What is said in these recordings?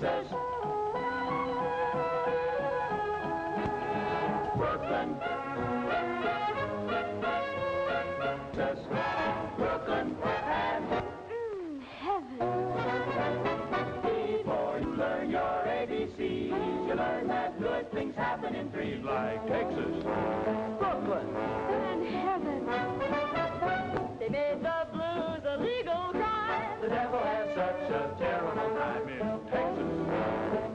Texas. Brooklyn. Texas. Brooklyn. And heaven. Before you learn your ABCs, you learn that good things happen in threes like Texas. Brooklyn. And heaven. They made the blues a legal crime. The devil has such a terrible time in Texas.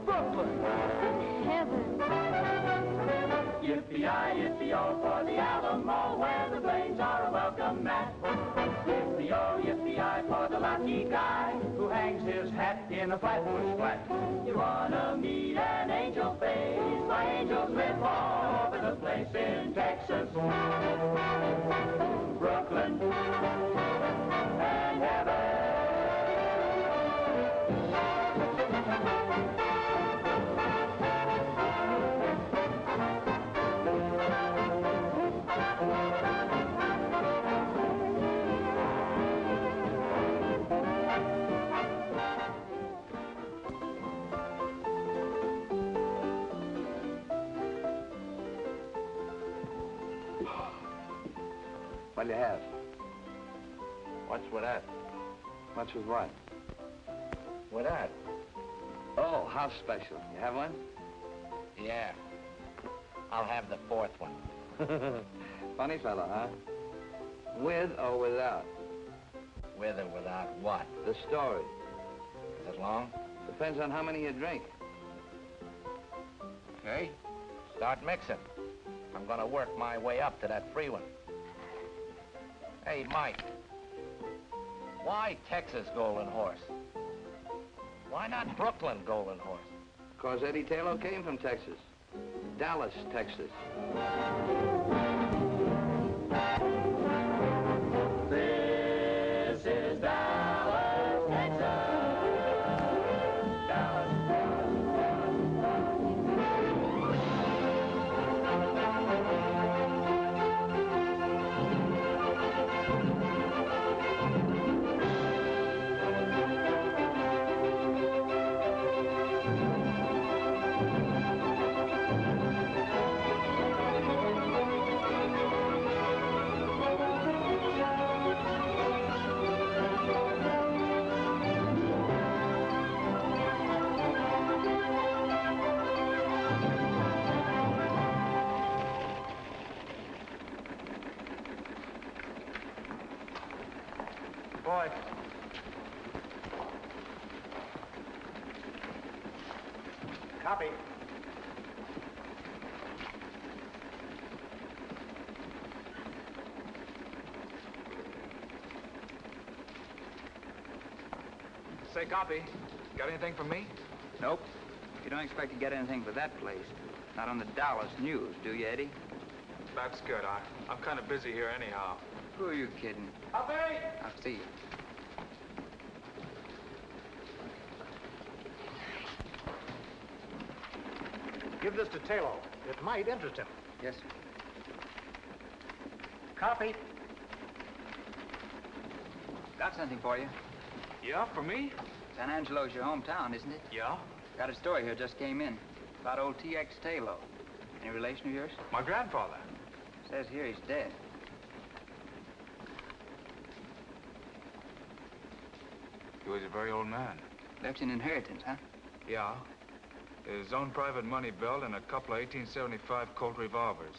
Brooklyn. And heaven. Yippee-yi, yippee-yo for the Alamo, where the plains are a welcome mat. Yippee-yo, yippee-yi for the lucky guy who hangs his hat in a flatbush flat. You wanna meet an angel face? My angels live all over the place in Texas. Brooklyn and heaven. What'll you have? What's with that? What's with what? With that? Oh, house special. You have one? Yeah. I'll have the fourth one. Funny fellow, huh? With or without? With or without what? The story. Is it long? Depends on how many you drink. Okay. Start mixing. I'm gonna work my way up to that free one. Hey, Mike. Why Texas Golden Horse? Why not Brooklyn Golden Horse? Because Eddie Taylor came from Texas. Dallas, Texas. This is Dallas, Texas. Dallas, Boy. Copy. Say, copy. Got anything for me? Nope. You don't expect to get anything for that place. Not on the Dallas News, do you, Eddie? That's good. I'm kind of busy here anyhow. Who are you kidding? Copy! I'll see you. Give this to Taylor. It might interest him. Yes, sir. Copy. Got something for you. Yeah, for me? San Angelo's your hometown, isn't it? Yeah. Got a story here, just came in. About old T.X. Taylor. Any relation of yours? My grandfather. Says here he's dead. He was a very old man. Left an inheritance, huh? Yeah. His own private money belt and a couple of 1875 Colt revolvers.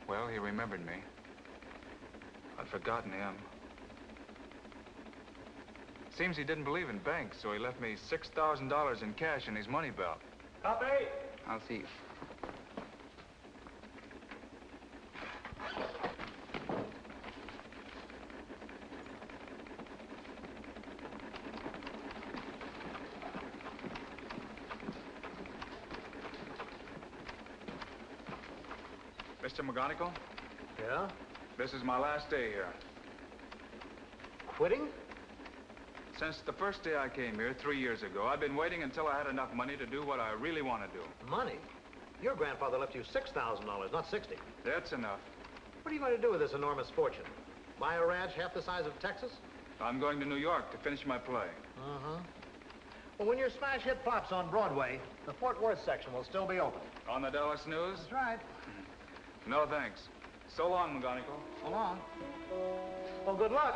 Well, he remembered me. I'd forgotten him. Seems he didn't believe in banks, so he left me $6,000 in cash in his money belt. Copy. I'll see you. Mr. McGonigal, Yeah? this is my last day here. Quitting? Since the first day I came here 3 years ago, I've been waiting until I had enough money to do what I really want to do. Money? Your grandfather left you $6,000, not 60. That's enough. What are you going to do with this enormous fortune? Buy a ranch half the size of Texas? I'm going to New York to finish my play. Uh-huh. Well, when your smash hit flops on Broadway, the Fort Worth section will still be open. On the Dallas News? That's right. No, thanks. So long, McGonigal. So long. Well, good luck.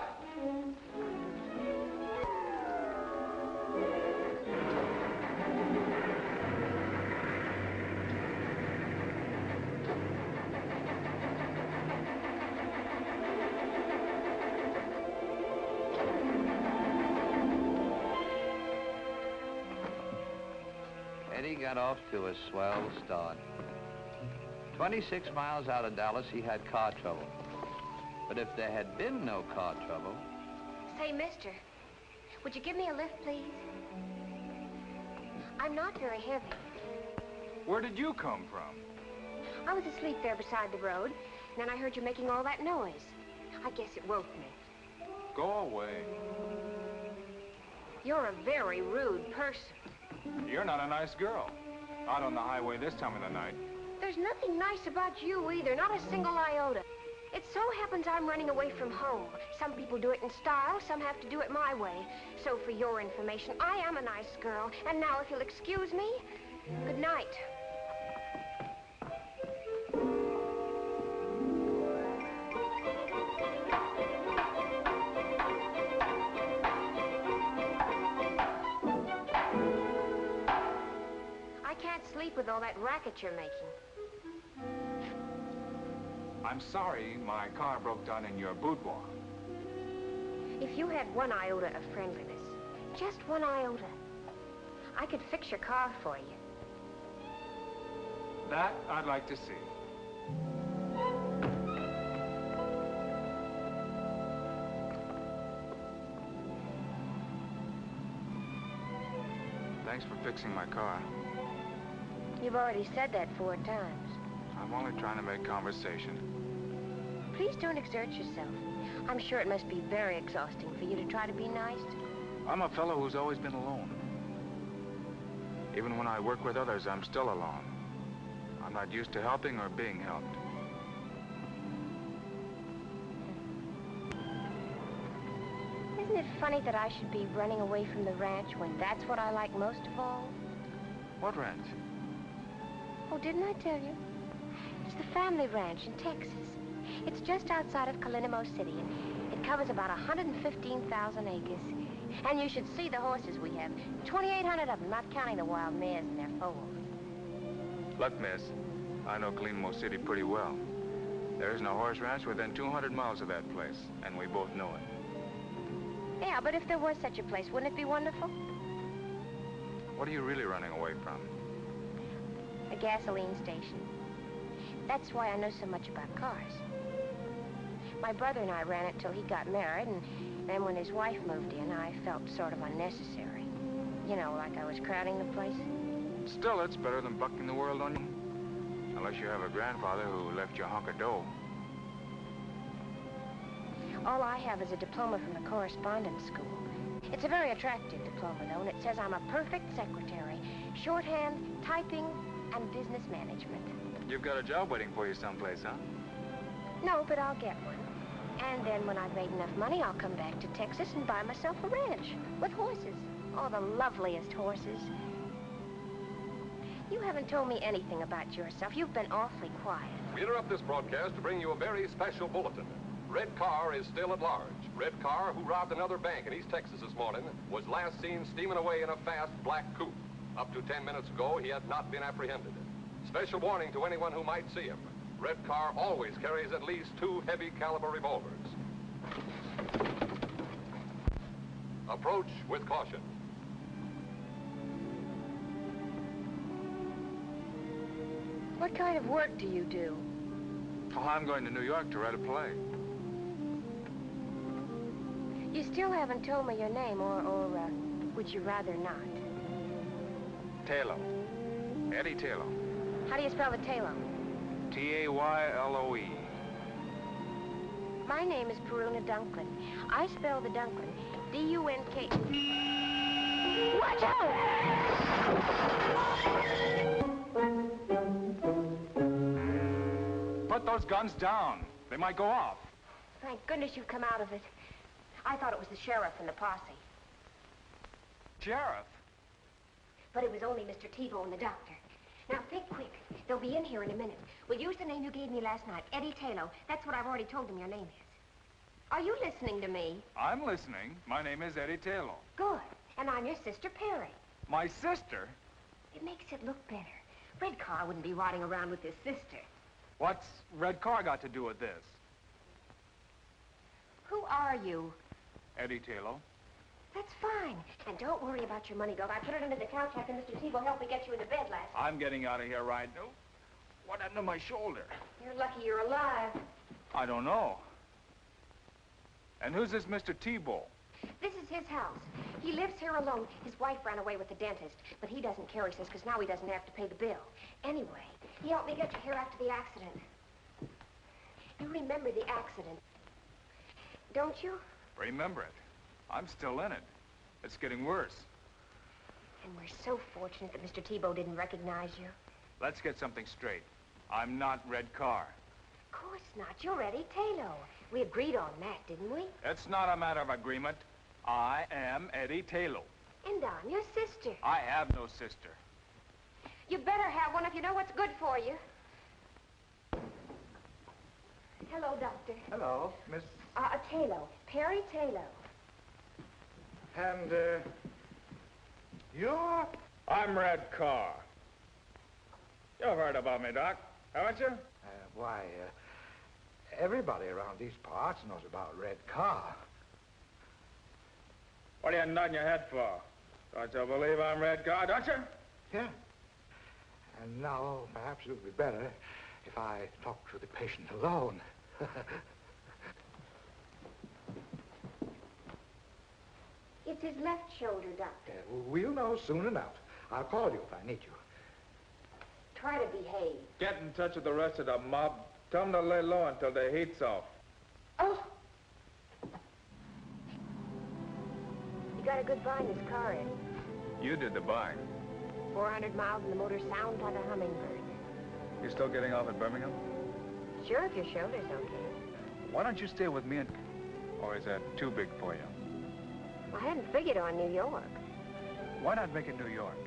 Eddie got off to a swell start. 26 miles out of Dallas, he had car trouble. But if there had been no car trouble... Say, mister, would you give me a lift, please? I'm not very heavy. Where did you come from? I was asleep there beside the road, and then I heard you making all that noise. I guess it woke me. Go away. You're a very rude person. You're not a nice girl. Out on the highway this time of the night. There's nothing nice about you either, not a single iota. It so happens I'm running away from home. Some people do it in style, some have to do it my way. So for your information, I am a nice girl. And now, if you'll excuse me, good night. I can't sleep with all that racket you're making. I'm sorry my car broke down in your boudoir. If you had one iota of friendliness, just one iota, I could fix your car for you. That I'd like to see. Thanks for fixing my car. You've already said that 4 times. I'm only trying to make conversation. Please don't exert yourself. I'm sure it must be very exhausting for you to try to be nice. I'm a fellow who's always been alone. Even when I work with others, I'm still alone. I'm not used to helping or being helped. Isn't it funny that I should be running away from the ranch when that's what I like most of all? What ranch? Oh, didn't I tell you? It's the family ranch in Texas. It's just outside of Kalinamo City, and it covers about 115,000 acres. And you should see the horses we have. 2,800 of them, not counting the wild mares and their foals. Look, miss, I know Kalinamo City pretty well. There isn't a horse ranch within 200 miles of that place, and we both know it. Yeah, but if there was such a place, wouldn't it be wonderful? What are you really running away from? A gasoline station. That's why I know so much about cars. My brother and I ran it till he got married, and then when his wife moved in, I felt sort of unnecessary. You know, like I was crowding the place. Still, it's better than bucking the world on you. Unless you have a grandfather who left you a hunk of dough. All I have is a diploma from the correspondence school. It's a very attractive diploma, though, and it says I'm a perfect secretary. Shorthand, typing, and business management. You've got a job waiting for you someplace, huh? No, but I'll get one. And then when I've made enough money, I'll come back to Texas and buy myself a ranch with horses. Oh, the loveliest horses. You haven't told me anything about yourself. You've been awfully quiet. We interrupt this broadcast to bring you a very special bulletin. Red Car is still at large. Red Car, who robbed another bank in East Texas this morning, was last seen steaming away in a fast black coupe. Up to 10 minutes ago, he had not been apprehended. Special warning to anyone who might see him. Red Car always carries at least 2 heavy caliber revolvers. Approach with caution. What kind of work do you do? Oh, I'm going to New York to write a play. You still haven't told me your name, or would you rather not? Taylor. Eddie Taylor. How do you spell the Taylor? T-A-Y-L-O-E. My name is Peruna Duncan. I spell the Duncan D-U-N-K. Watch out! Put those guns down. They might go off. Thank goodness you've come out of it. I thought it was the sheriff and the posse. Sheriff? But it was only Mr. Tebow and the doctor. Now, think quick. They'll be in here in a minute. We'll use the name you gave me last night, Eddie Taylor. That's what I've already told them your name is. Are you listening to me? I'm listening. My name is Eddie Taylor. Good. And I'm your sister, Perry. My sister? It makes it look better. Red Car wouldn't be rotting around with his sister. What's Red Car got to do with this? Who are you? Eddie Taylor. That's fine. And don't worry about your money belt. I put it under the couch after Mr. Tebow helped me get you into bed last night. I'm getting out of here right now. What happened to my shoulder? You're lucky you're alive. I don't know. And who's this Mr. Tebow? This is his house. He lives here alone. His wife ran away with the dentist, but he doesn't care, he says, because now he doesn't have to pay the bill. Anyway, he helped me get you here after the accident. You remember the accident, don't you? Remember it. I'm still in it. It's getting worse. And we're so fortunate that Mr. Tebow didn't recognize you. Let's get something straight. I'm not Red Car. Of course not. You're Eddie Taylor. We agreed on that, didn't we? It's not a matter of agreement. I am Eddie Taylor. And I'm your sister. I have no sister. You better have one if you know what's good for you. Hello, Doctor. Hello, Miss... Taylor. Perry Taylor. And, you're... I'm Red Car. You've heard about me, Doc, haven't you? Why, everybody around these parts knows about Red Car. What are you nodding your head for? Don't you believe I'm Red Car, don't you? Yeah. And now, perhaps it would be better if I talk to the patient alone. It's his left shoulder, Doctor. We'll know soon enough. I'll call you if I need you. Try to behave. Get in touch with the rest of the mob. Tell them to lay low until the heat's off. Oh! You got a good buy in this car, Eddie. You did the buying. 400 miles and the motor sounds like a hummingbird. You still getting off at Birmingham? Sure, if your shoulder's okay. Why don't you stay with me and... Or is that too big for you? I hadn't figured on New York. Why not make it New York?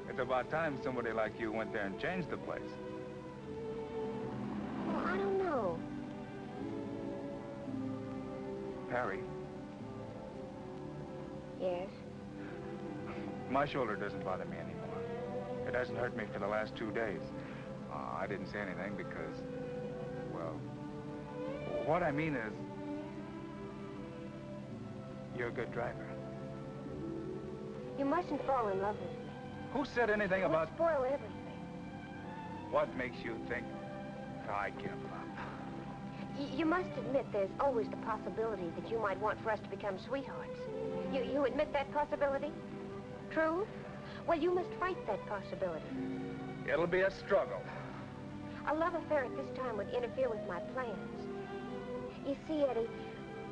It's about time somebody like you went there and changed the place. Well, I don't know. Perry, Yes? my shoulder doesn't bother me anymore. It hasn't hurt me for the last 2 days. I didn't say anything because, well, what I mean is, you're a good driver. You mustn't fall in love with me. Who said anything It would about... spoil everything. What makes you think I give up? You must admit there's always the possibility that you might want for us to become sweethearts. You admit that possibility? True? Well, you must fight that possibility. It'll be a struggle. A love affair at this time would interfere with my plans. You see, Eddie,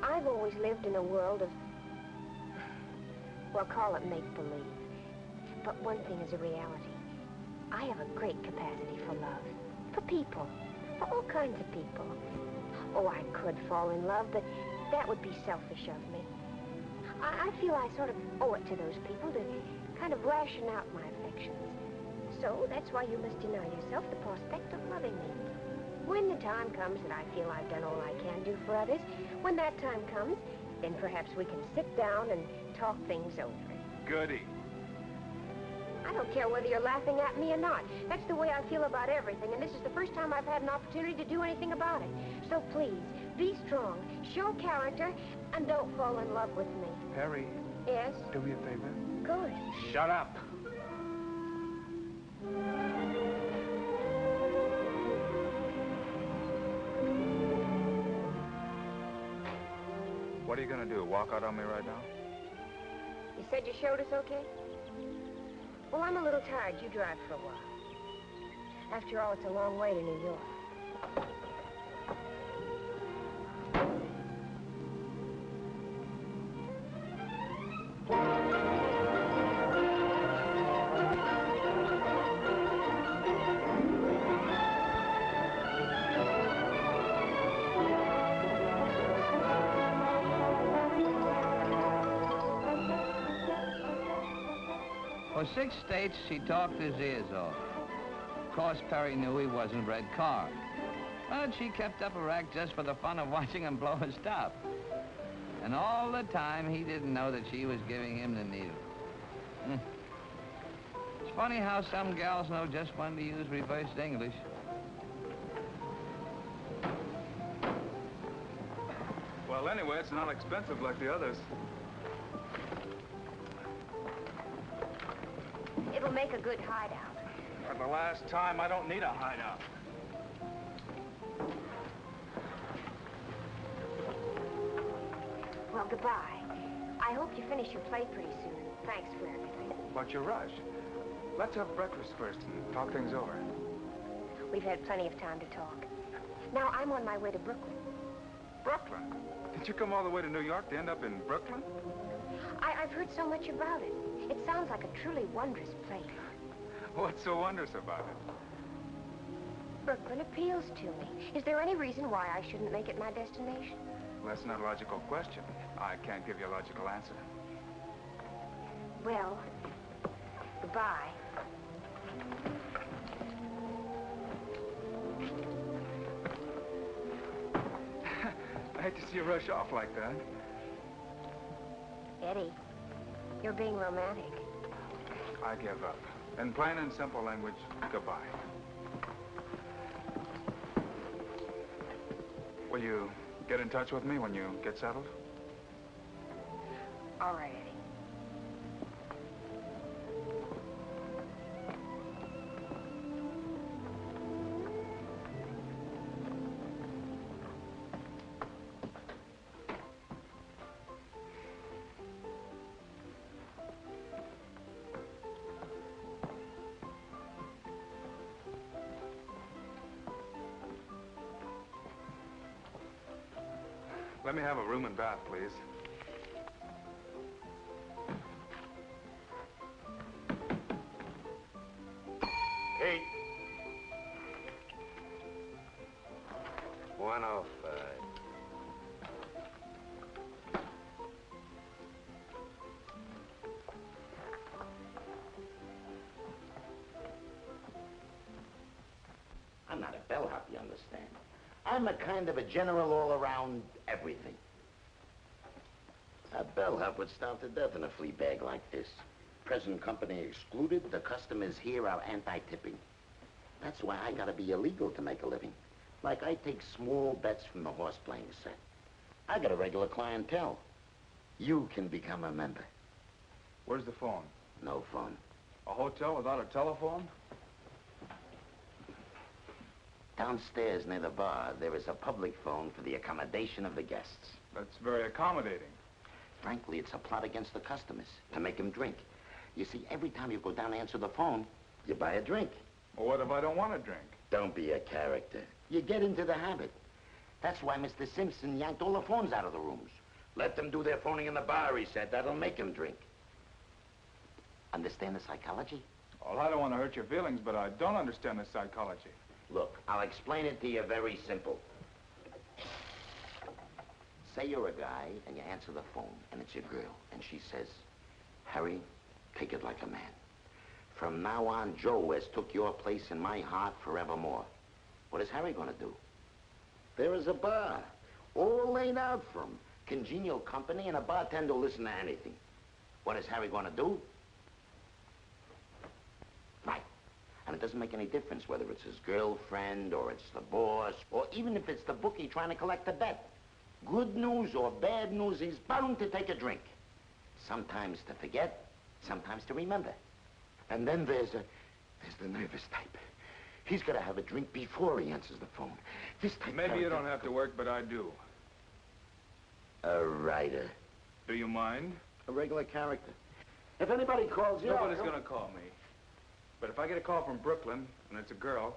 I've always lived in a world of, well, call it make-believe. But one thing is a reality. I have a great capacity for love. For people. For all kinds of people. Oh, I could fall in love, but that would be selfish of me. I feel I sort of owe it to those people to kind of ration out my affections. So that's why you must deny yourself the prospect of loving me. When the time comes that I feel I've done all I can do for others, when that time comes, then perhaps we can sit down and talk things over. Goody. I don't care whether you're laughing at me or not. That's the way I feel about everything, and this is the first time I've had an opportunity to do anything about it. So please, be strong, show character, and don't fall in love with me. Perry. Yes? Do me a favor. Good. Shut up. What are you gonna do, walk out on me right now? You said your shoulder's okay? Well, I'm a little tired. You drive for a while. After all, it's a long way to New York. For 6 states, she talked his ears off. Of course, Perry knew he wasn't Red Car. But she kept up a rack just for the fun of watching him blow his top. And all the time, he didn't know that she was giving him the needle. It's funny how some gals know just when to use reversed English. Well, anyway, it's not expensive like the others. It'll make a good hideout. For the last time, I don't need a hideout. Well, goodbye. I hope you finish your play pretty soon. Thanks for everything. What's your rush? Let's have breakfast first and talk things over. We've had plenty of time to talk. Now, I'm on my way to Brooklyn. Brooklyn? Did you come all the way to New York to end up in Brooklyn? I've heard so much about it. It sounds like a truly wondrous place. What's so wondrous about it? Brooklyn appeals to me. Is there any reason why I shouldn't make it my destination? Well, that's not a logical question. I can't give you a logical answer. Well, goodbye. I hate to see you rush off like that. Eddie, you're being romantic. I give up. In plain and simple language, goodbye. Will you get in touch with me when you get settled? All right, Eddie. Let me have a room and bath, please. Hey. 105. I'm not a bellhop, you understand? I'm a kind of a general all-around everything. A bellhop would starve to death in a flea bag like this. Present company excluded, the customers here are anti-tipping. That's why I gotta be illegal to make a living. Like I take small bets from the horse playing set. I got a regular clientele. You can become a member. Where's the phone? No phone. A hotel without a telephone? Downstairs near the bar, there is a public phone for the accommodation of the guests. That's very accommodating. Frankly, it's a plot against the customers, to make them drink. You see, every time you go down to answer the phone, you buy a drink. Well, what if I don't want to drink? Don't be a character. You get into the habit. That's why Mr. Simpson yanked all the phones out of the rooms. Let them do their phoning in the bar, he said. That'll make them drink. Understand the psychology? Well, I don't want to hurt your feelings, but I don't understand the psychology. Look, I'll explain it to you very simple. Say you're a guy, and you answer the phone, and it's your girl, and she says, Harry, take it like a man. From now on, Joe has took your place in my heart forevermore. What is Harry gonna do? There is a bar, all laid out for him. Congenial company, and a bartender will listen to anything. What is Harry gonna do? Right. And it doesn't make any difference whether it's his girlfriend, or it's the boss, or even if it's the bookie trying to collect a bet. Good news or bad news, he's bound to take a drink. Sometimes to forget, sometimes to remember. And then there's the nervous type. He's got to have a drink before he answers the phone. This type... Maybe you don't have to work, but I do. A writer. Do you mind? A regular character. If anybody calls you... Nobody's gonna call me. But if I get a call from Brooklyn, and it's a girl,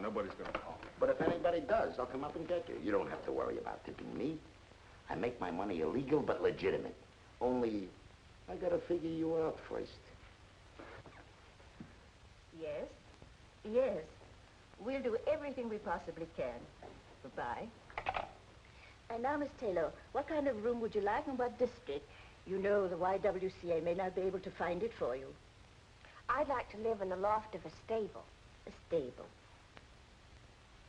nobody's gonna call me. But if anybody does, I'll come up and get you. You don't have to worry about tipping me. I make my money illegal, but legitimate. Only, I gotta figure you out first. Yes? Yes. We'll do everything we possibly can. Goodbye. And now, Miss Taylor, what kind of room would you like and what district? You know the YWCA may not be able to find it for you. I'd like to live in the loft of a stable. A stable?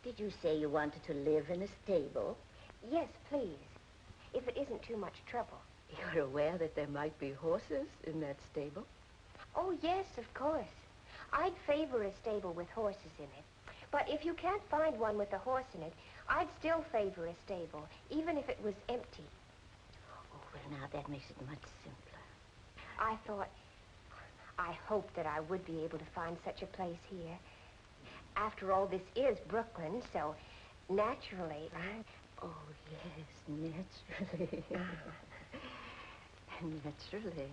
Did you say you wanted to live in a stable? Yes, please. If it isn't too much trouble. You're aware that there might be horses in that stable? Oh, yes, of course. I'd favor a stable with horses in it. But if you can't find one with a horse in it, I'd still favor a stable, even if it was empty. Oh, well, now that makes it much simpler. I hoped that I would be able to find such a place here. After all, this is Brooklyn, so naturally... Oh, yes, naturally. Naturally. Naturally.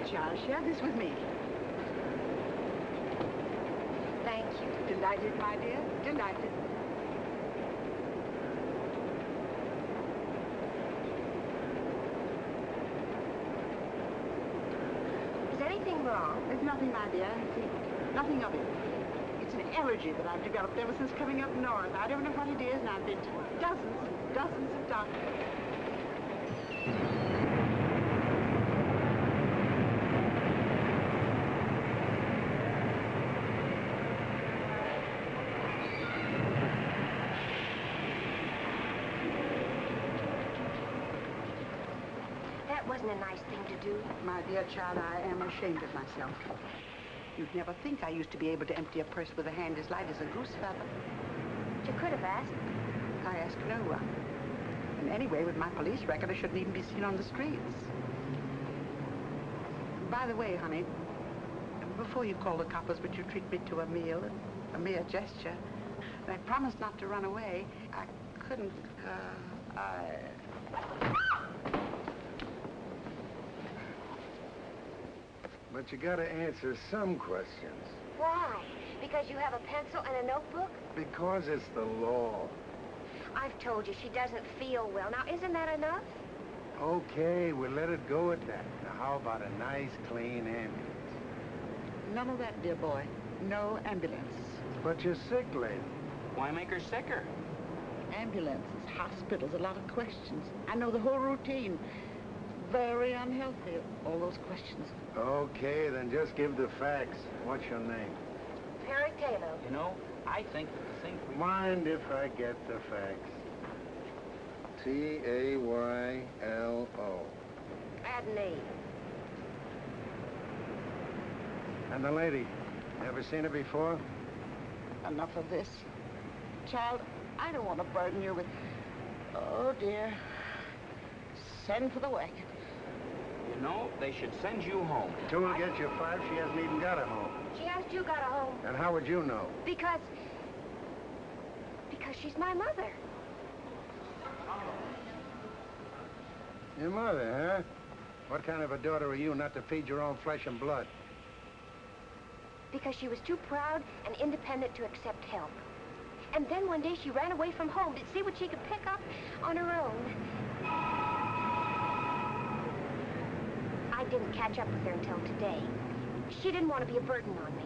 Charles, share this with me. Thank you. Delighted, my dear. Delighted. Is anything wrong? There's nothing, my dear. See, nothing of it. It's an allergy that I've developed ever since coming up north. I don't know what it is, and I've been to dozens of doctors. Wasn't a nice thing to do. My dear child, I am ashamed of myself. You'd never think I used to be able to empty a purse with a hand as light as a goose feather. You could have asked. I asked no one. And anyway, with my police record, I shouldn't even be seen on the streets. By the way, honey, before you call the coppers, would you treat me to a meal, a mere gesture? And I promised not to run away. I couldn't, But you gotta answer some questions. Why? Because you have a pencil and a notebook? Because it's the law. I've told you she doesn't feel well. Now, isn't that enough? Okay, we'll let it go at that. Now, how about a nice, clean ambulance? None of that, dear boy. No ambulance. But you're sick, lady. Why make her sicker? Ambulances, hospitals, a lot of questions. I know the whole routine. Very unhealthy, all those questions. Okay, then just give the facts. What's your name? Perry Taylor. You know, I think that the thing... Mind if I get the facts? Taylo. Add an E. And the lady, ever seen her before? Enough of this. Child, I don't want to burden you with... Oh, dear. Send for the wagon. You know, they should send you home. Two will get you 5. She hasn't even got a home. She asked you got a home. And how would you know? Because she's my mother. Your mother, huh? What kind of a daughter are you not to feed your own flesh and blood? Because she was too proud and independent to accept help. And then one day she ran away from home to see what she could pick up on her own. I didn't catch up with her until today. She didn't want to be a burden on me.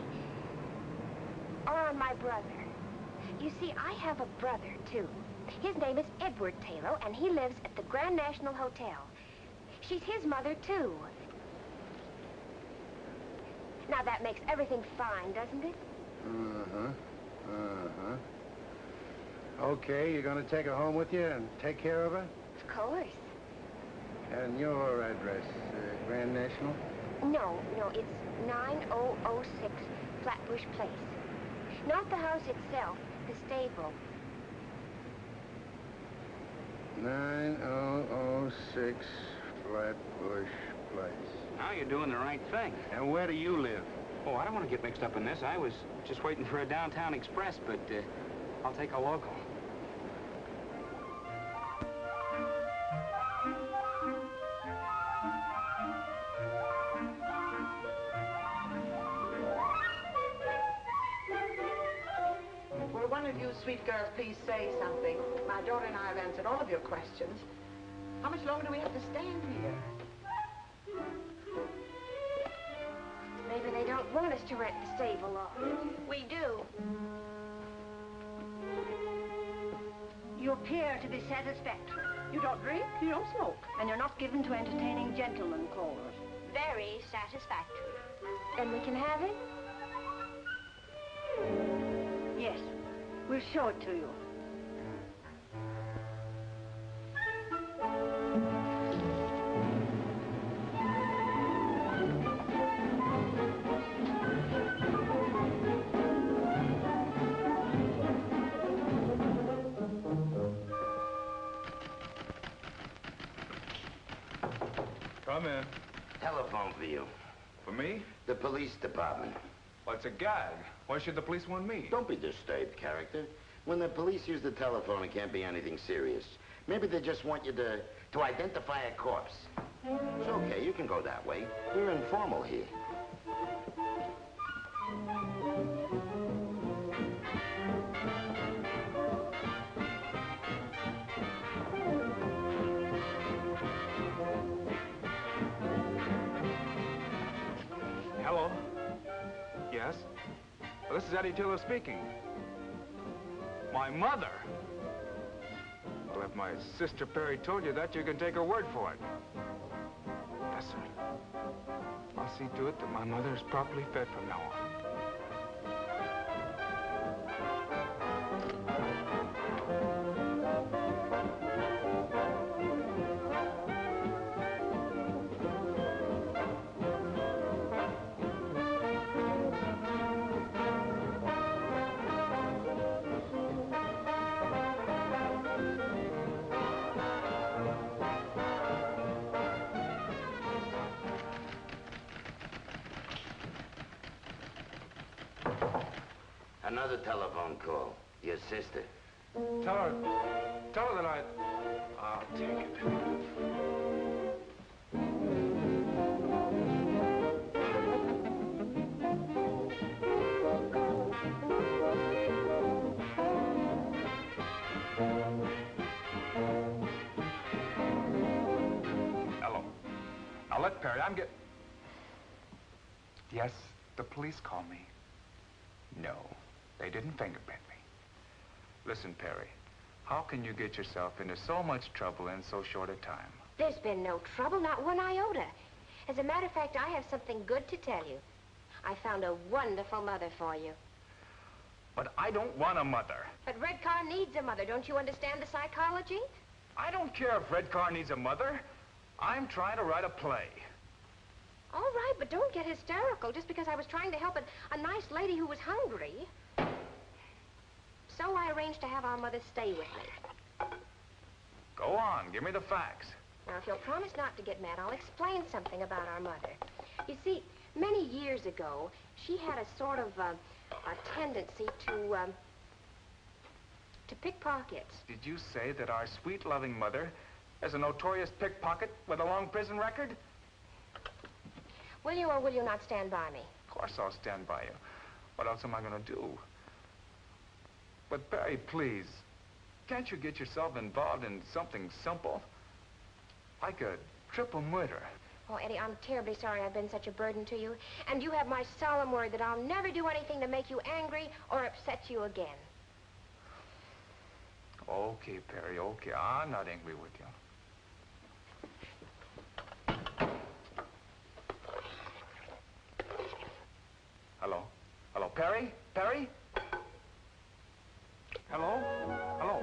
Or on my brother. You see, I have a brother, too. His name is Edward Taylor, and he lives at the Grand National Hotel. She's his mother, too. Now, that makes everything fine, doesn't it? Okay, you're gonna take her home with you and take care of her? Of course. And your address, Grand National? No, it's 9006 Flatbush Place. Not the house itself, the stable. 9006 Flatbush Place. Now you're doing the right thing. And where do you live? Oh, I don't want to get mixed up in this. I was just waiting for a downtown express, but I'll take a local. Will one of you sweet girls please say something? My daughter and I have answered all of your questions. How much longer do we have to stand here? Maybe they don't want us to rent the stable off. We do. You appear to be satisfactory. You don't drink, you don't smoke, and you're not given to entertaining gentlemen callers. Very satisfactory. And we can have it? Yes, we'll show it to you. Come in. Telephone for you. For me? The police department. Well, it's a gag. Why should the police want me? Don't be disturbed, character. When the police use the telephone, it can't be anything serious. Maybe they just want you to identify a corpse. It's okay, you can go that way. We're informal here. Hello? Yes? Well, this is Eddie Tiller speaking. My mother? Well, if my sister Perry told you that, you can take her word for it. Yes, sir. I'll see to it that my mother is properly fed from now on. Another telephone call. Your sister. Tell her that I'll take it. Hello. Now, let Perry, Yes, the police call me. No, they didn't fingerprint me. Listen, Perry, how can you get yourself into so much trouble in so short a time? There's been no trouble, not one iota. As a matter of fact, I have something good to tell you. I found a wonderful mother for you. But I don't want a mother. But Red Car needs a mother. Don't you understand the psychology? I don't care if Red Car needs a mother. I'm trying to write a play. All right, but don't get hysterical just because I was trying to help a nice lady who was hungry. So I arranged to have our mother stay with me. Go on, give me the facts. Now, if you'll promise not to get mad, I'll explain something about our mother. You see, many years ago, she had a sort of a tendency to pickpockets. Did you say that our sweet, loving mother is a notorious pickpocket with a long prison record? Will you or will you not stand by me? Of course I'll stand by you. What else am I going to do? But, Perry, please, can't you get yourself involved in something simple? Like a triple murder. Oh, Eddie, I'm terribly sorry I've been such a burden to you. And you have my solemn word that I'll never do anything to make you angry or upset you again. Okay, Perry, okay. I'm not angry with you. Hello? Hello, Perry? Perry? Hello? Hello?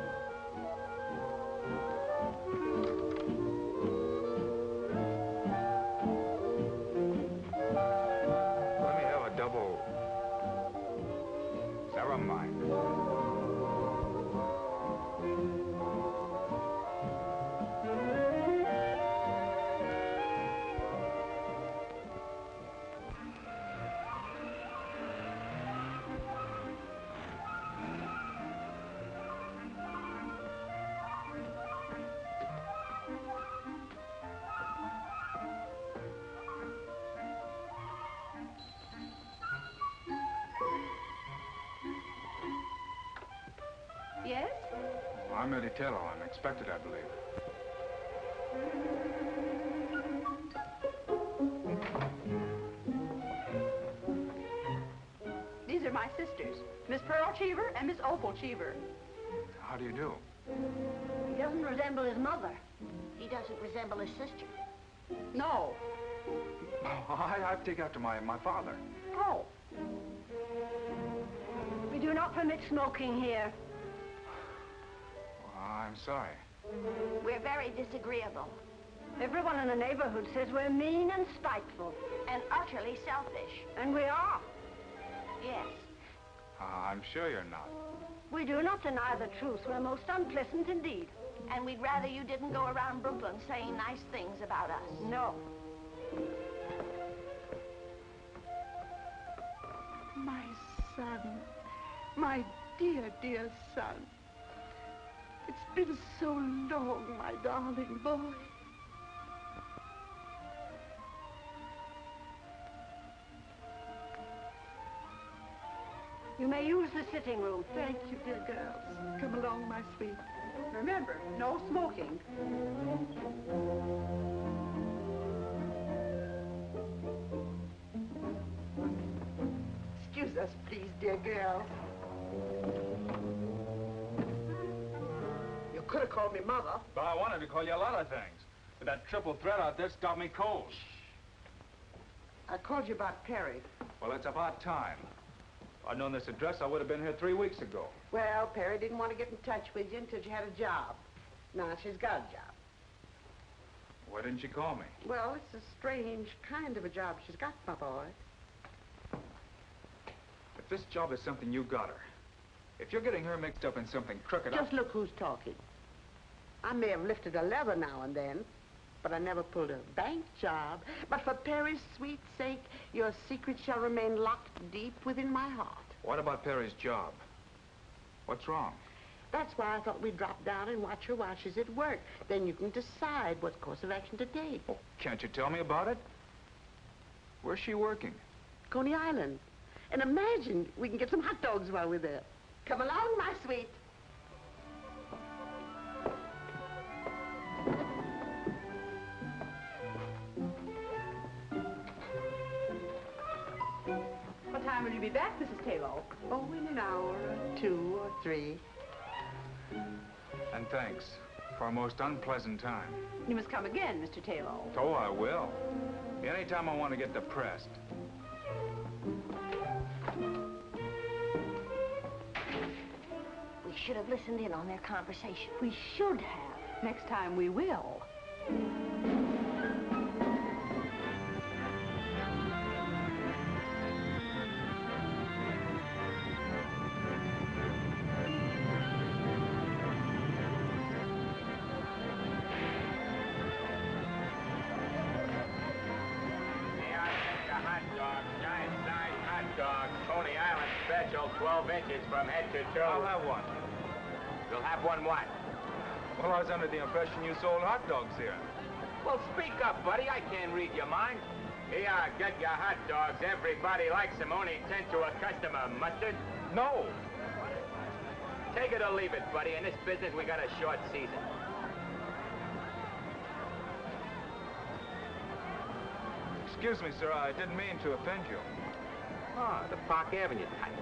Let me have a double... Never mind. I'm Eddie Taylor. I'm expected, I believe. These are my sisters, Miss Pearl Cheever and Miss Opal Cheever. How do you do? He doesn't resemble his mother. He doesn't resemble his sister. No. Oh, I take after my father. Oh. We do not permit smoking here. Well, I'm sorry. We're very disagreeable. Everyone in the neighborhood says we're mean and spiteful. And utterly selfish. And we are. Yes. I'm sure you're not. We do not deny the truth. We're most unpleasant indeed. And we'd rather you didn't go around Brooklyn saying nice things about us. No. My son. My dear, dear son. It's been so long, my darling boy. You may use the sitting room. Thank you, dear girls. Come along, my sweet. Remember, no smoking. Excuse us, please, dear girl. You could have called me Mother. But I wanted to call you a lot of things. But that triple threat out there stopped me cold. I called you about Perry. Well, it's about time. If I'd known this address, I would have been here 3 weeks ago. Well, Perry didn't want to get in touch with you until she had a job. Now she's got a job. Why didn't you call me? Well, it's a strange kind of a job she's got, my boy. If this job is something you got her, if you're getting her mixed up in something crooked, Just look who's talking. I may have lifted a lever now and then, but I never pulled a bank job. But for Perry's sweet sake, your secret shall remain locked deep within my heart. What about Perry's job? What's wrong? That's why I thought we'd drop down and watch her while she's at work. Then you can decide what course of action to take. Oh, can't you tell me about it? Where's she working? Coney Island. And imagine we can get some hot dogs while we're there. Come along, my sweet. What time will you be back, Mrs. Taylor? Oh, in an hour or 2 or 3. And thanks for a most unpleasant time. You must come again, Mr. Taylor. Oh, I will. Anytime I want to get depressed. We should have listened in on their conversation. We should have. Next time we will. Coney Island special, 12 inches from head to toe. I'll have one. You'll have one what? Well, I was under the impression you sold hot dogs here. Well, speak up, buddy. I can't read your mind. Here, get your hot dogs. Everybody likes them. Only 10 to a customer. Mustard? No. Take it or leave it, buddy. In this business, we got a short season. Excuse me, sir. I didn't mean to offend you. Oh, the Park Avenue type.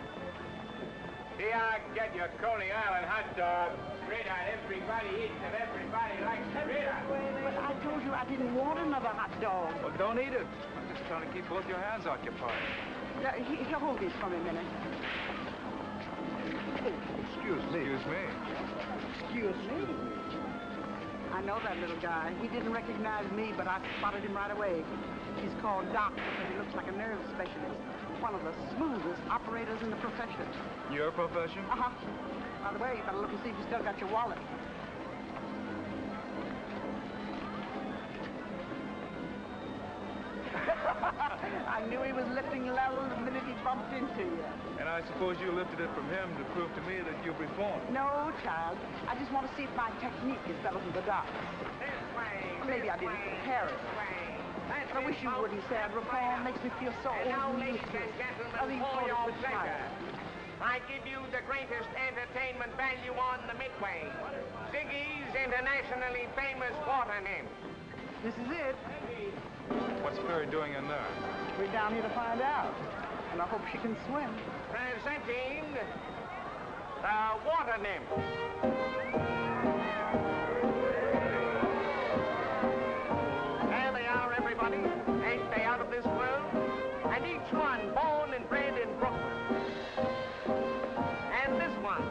Here, get your Coney Island hot dogs. Straight out. Everybody eats them. Everybody likes them. Straight out. But I told you I didn't want another hot dog. Well, don't eat it. I'm just trying to keep both your hands occupied. Here, hold this for me a minute. Excuse me. Excuse me. Excuse me. I know that little guy. He didn't recognize me, but I spotted him right away. He's called Doc because he looks like a nerve specialist. One of the smoothest operators in the profession. Your profession? Uh-huh. By the way, you better look and see if you still got your wallet. I knew he was lifting level the minute he bumped into you. And I suppose you lifted it from him to prove to me that you've reformed. No, child. I just want to see if my technique is better than the doc's. Maybe I didn't prepare it. I wish you wouldn't say I'd reform. Makes me feel so old and useless. For your pleasure, I give you the greatest entertainment value on the Midway. Ziggy's internationally famous water nymph. This is it. What's Perry doing in there? We're down here to find out. And I hope she can swim. Presenting the water nymph. There they are, everybody. Ain't they out of this world? And each one born and bred in Brooklyn. And this one,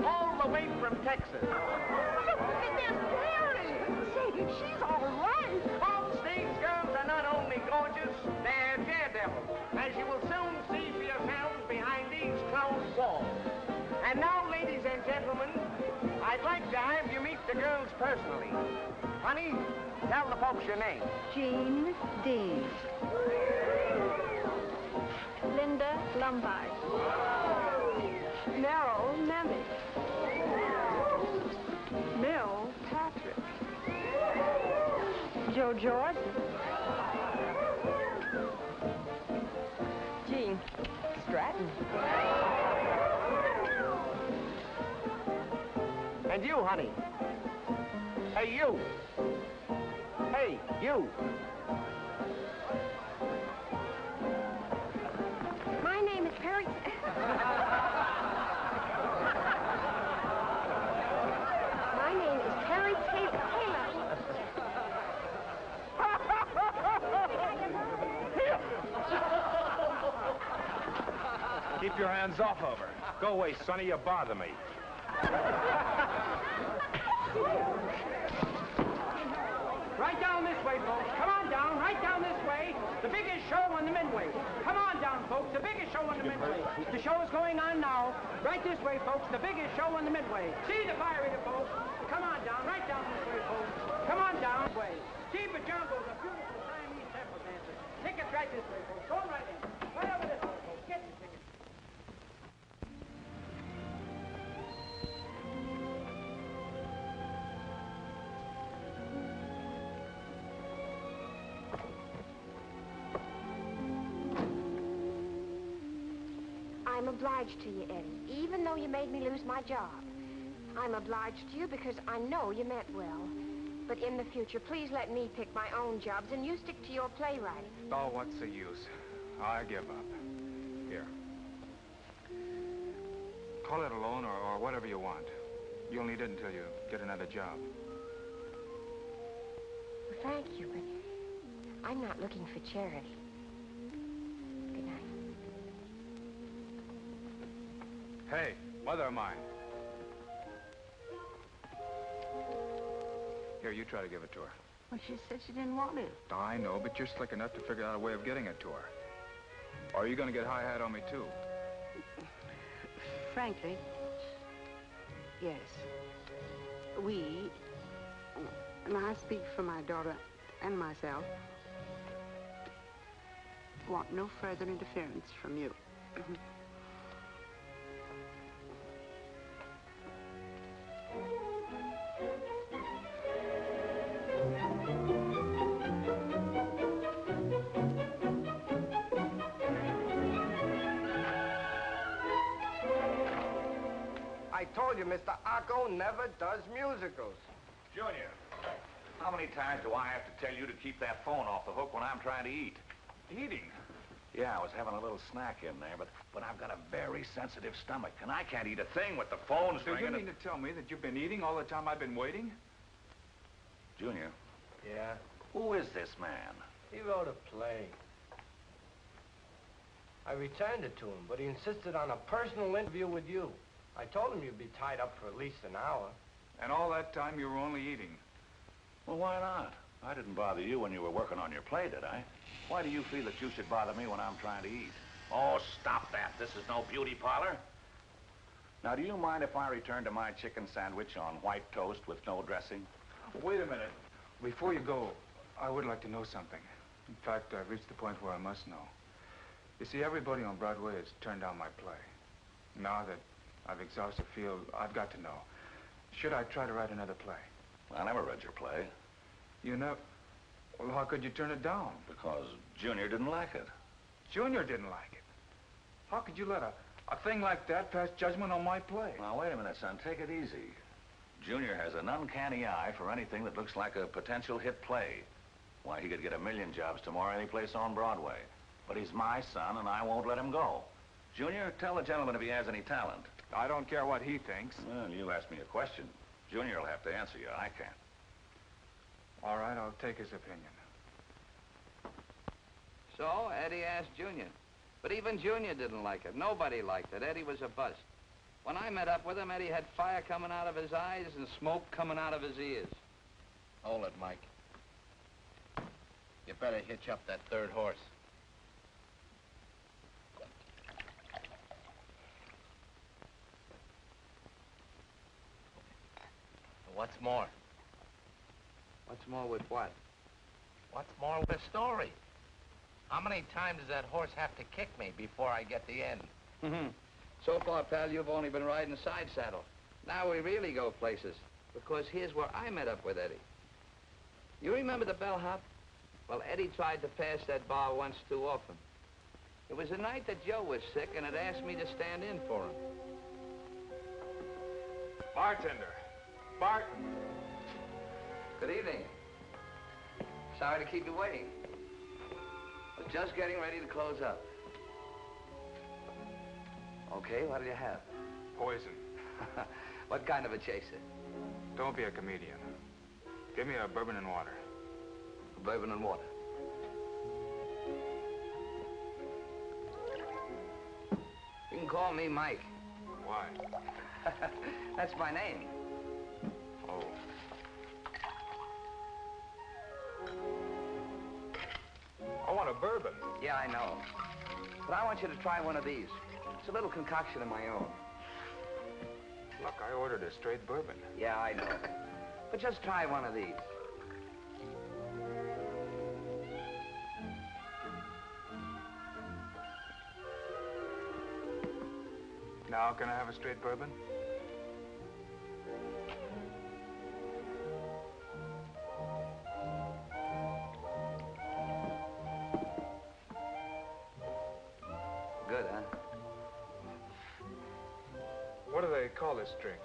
all the way from Texas. Miss Perry! Say, she's all right. All stage girls are not only gorgeous, they're daredevils, as you will soon see for yourselves behind these closed walls. And now, ladies and gentlemen, I'd like to have you meet the girls personally. Honey, tell the folks your name. Jean Dean. Linda Lombard. Merrill Nemeth. Mill Patrick. Joe Jordan. Jean Stratton. And you, honey. Hey, you. Hey, you. My name is Perry... My name is Perry Taylor. Keep your hands off of her. Go away, Sonny. You bother me. Right down this way, folks. Come on down, right down this way. The biggest show on the Midway. Come on down, folks. The biggest show on the Midway. The show is going on now. Right this way, folks. The biggest show on the Midway. See the fire eater, folks. Come on down, right down this way, folks. Come on down. Way. Cheever Jumbo's a beautiful Siamese temple dancer. Tickets right this way, folks. Go right in. Right over this way, folks. Get your tickets. I'm obliged to you, Eddie, even though you made me lose my job. I'm obliged to you because I know you meant well. But in the future, please let me pick my own jobs and you stick to your playwriting. Oh, what's the use? I give up. Here. Call it a loan or whatever you want. You'll need it until you get another job. Well, thank you, but I'm not looking for charity. Good night. Hey, mother of mine. Here, you try to give it to her. Well, she said she didn't want it. I know, but you're slick enough to figure out a way of getting it to her. Or are you going to get high-hat on me, too? Frankly, yes. We, and I speak for my daughter and myself, want no further interference from you. I told you, Mr. Acco never does musicals. Junior, how many times do I have to tell you to keep that phone off the hook when I'm trying to eat? Eating? Yeah, I was having a little snack in there, but I've got a very sensitive stomach, and I can't eat a thing with the phone So ringing. you mean to tell me that you've been eating all the time I've been waiting? Junior, Yeah? who is this man? He wrote a play. I returned it to him, but he insisted on a personal interview with you. I told him you'd be tied up for at least an hour. And all that time you were only eating? Well, why not? I didn't bother you when you were working on your play, did I? Why do you feel that you should bother me when I'm trying to eat? Oh, stop that. This is no beauty parlor. Now, do you mind if I return to my chicken sandwich on white toast with no dressing? Wait a minute. Before you go, I would like to know something. In fact, I've reached the point where I must know. You see, everybody on Broadway has turned down my play. Now that I've exhausted the field, I've got to know. Should I try to write another play? I never read your play. You know... Well, how could you turn it down? Because Junior didn't like it. Junior didn't like it. How could you let a thing like that pass judgment on my play? Now, wait a minute, son. Take it easy. Junior has an uncanny eye for anything that looks like a potential hit play. Why, he could get 1,000,000 jobs tomorrow any place on Broadway. But he's my son, and I won't let him go. Junior, tell the gentleman if he has any talent. I don't care what he thinks. Well, you asked me a question. Junior will have to answer you. I can't. All right, I'll take his opinion. So, Eddie asked Junior. But even Junior didn't like it. Nobody liked it. Eddie was a bust. When I met up with him, Eddie had fire coming out of his eyes and smoke coming out of his ears. Hold it, Mike. You better hitch up that third horse. What's more? What's more with what? What's more with the story? How many times does that horse have to kick me before I get the end? So far, pal, you've only been riding side saddle. Now we really go places, because here's where I met up with Eddie. You remember the bellhop? Well, Eddie tried to pass that bar once too often. It was the night that Joe was sick and had asked me to stand in for him. Bartender. Bart. Good evening. Sorry to keep you waiting. Was just getting ready to close up. Okay, what'll you have? Poison. What kind of a chaser? Don't be a comedian. Give me a bourbon and water. Bourbon and water. You can call me Mike. Why? That's my name. Oh. I want a bourbon. Yeah, I know. But I want you to try one of these. It's a little concoction of my own. Look, I ordered a straight bourbon. Yeah, I know. But just try one of these. Now, can I have a straight bourbon? Good, huh? What do they call this drink?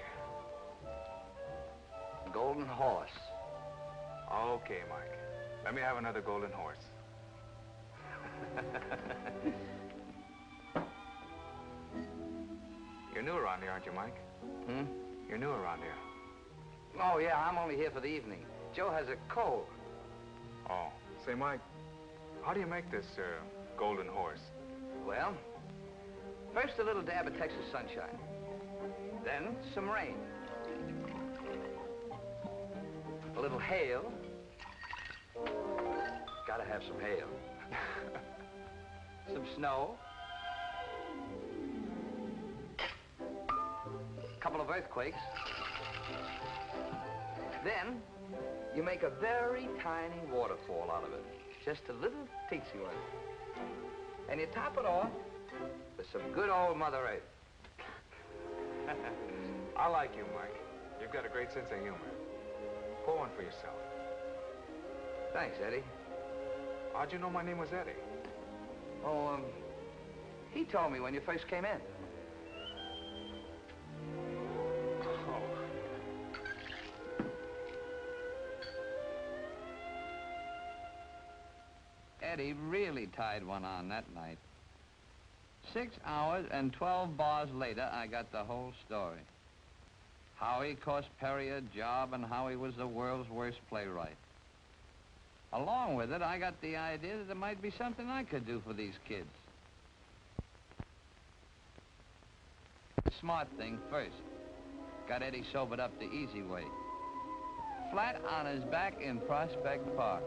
Golden Horse. Okay, Mike. Let me have another golden horse. You're new around here, aren't you, Mike? You're new around here. Oh, yeah, I'm only here for the evening. Joe has a cold. Oh. Say, Mike, how do you make this, golden horse? Well, first a little dab of Texas sunshine. Then some rain. A little hail. Gotta have some hail. Some snow. A couple of earthquakes. Then, you make a very tiny waterfall out of it. Just a little teensy one. And you top it off with some good old Mother Earth. I like you, Mike. You've got a great sense of humor. Pour one for yourself. Thanks, Eddie. How'd you know my name was Eddie? Oh, he told me when you first came in. Oh. Eddie really tied one on that night. 6 hours and 12 bars later, I got the whole story. How he cost Perry a job and how he was the world's worst playwright. Along with it, I got the idea that there might be something I could do for these kids. The smart thing first. Got Eddie sobered up the easy way. Flat on his back in Prospect Park.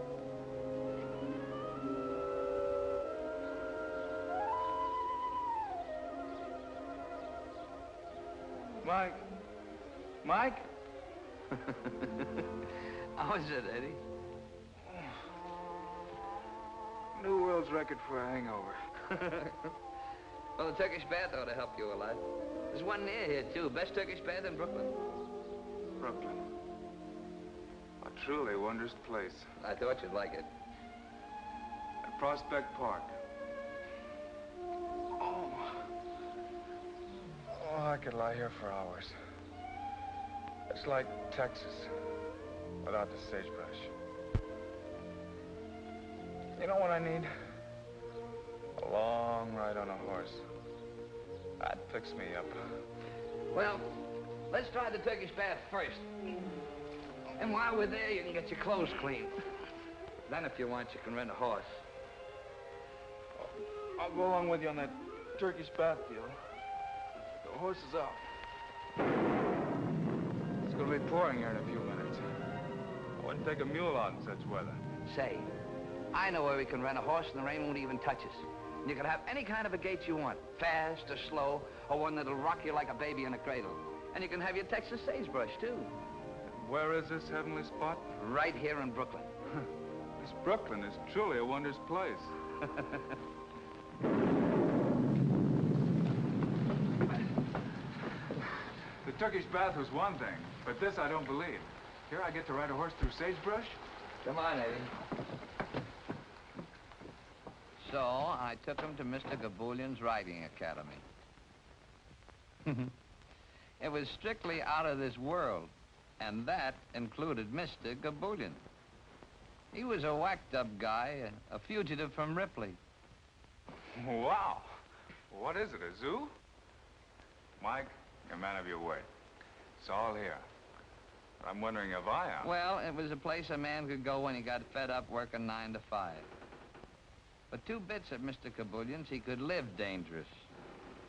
Mike. Mike? How is it, Eddie? New world's record for a hangover. Well, the Turkish bath ought to help you a lot. There's one near here, too. Best Turkish bath in Brooklyn. Brooklyn. A truly wondrous place. I thought you'd like it. At Prospect Park. Oh, I could lie here for hours. Looks like Texas, without the sagebrush. You know what I need? A long ride on a horse. That picks me up. Well, let's try the Turkish bath first. And while we're there, you can get your clothes clean. Then, if you want, you can rent a horse. I'll go along with you on that Turkish bath deal. The horse is off. It's gonna be pouring here in a few minutes. I wouldn't take a mule out in such weather. Say, I know where we can rent a horse and the rain won't even touch us. You can have any kind of a gait you want, fast or slow, or one that'll rock you like a baby in a cradle. And you can have your Texas sagebrush, too. Where is this heavenly spot? Right here in Brooklyn. This Brooklyn is truly a wondrous place. The Turkish bath was one thing, but this I don't believe. Here I get to ride a horse through sagebrush? Come on, Eddie. So I took him to Mr. Kabulian's riding academy. It was strictly out of this world, and that included Mr. Kabulian. He was a whacked-up guy, a fugitive from Ripley. Wow. What is it, a zoo? Mike, you're a man of your word. It's all here. But I'm wondering if I am. Well, it was a place a man could go when he got fed up working 9 to 5. But 2 bits at Mr. Kabulian's, he could live dangerous.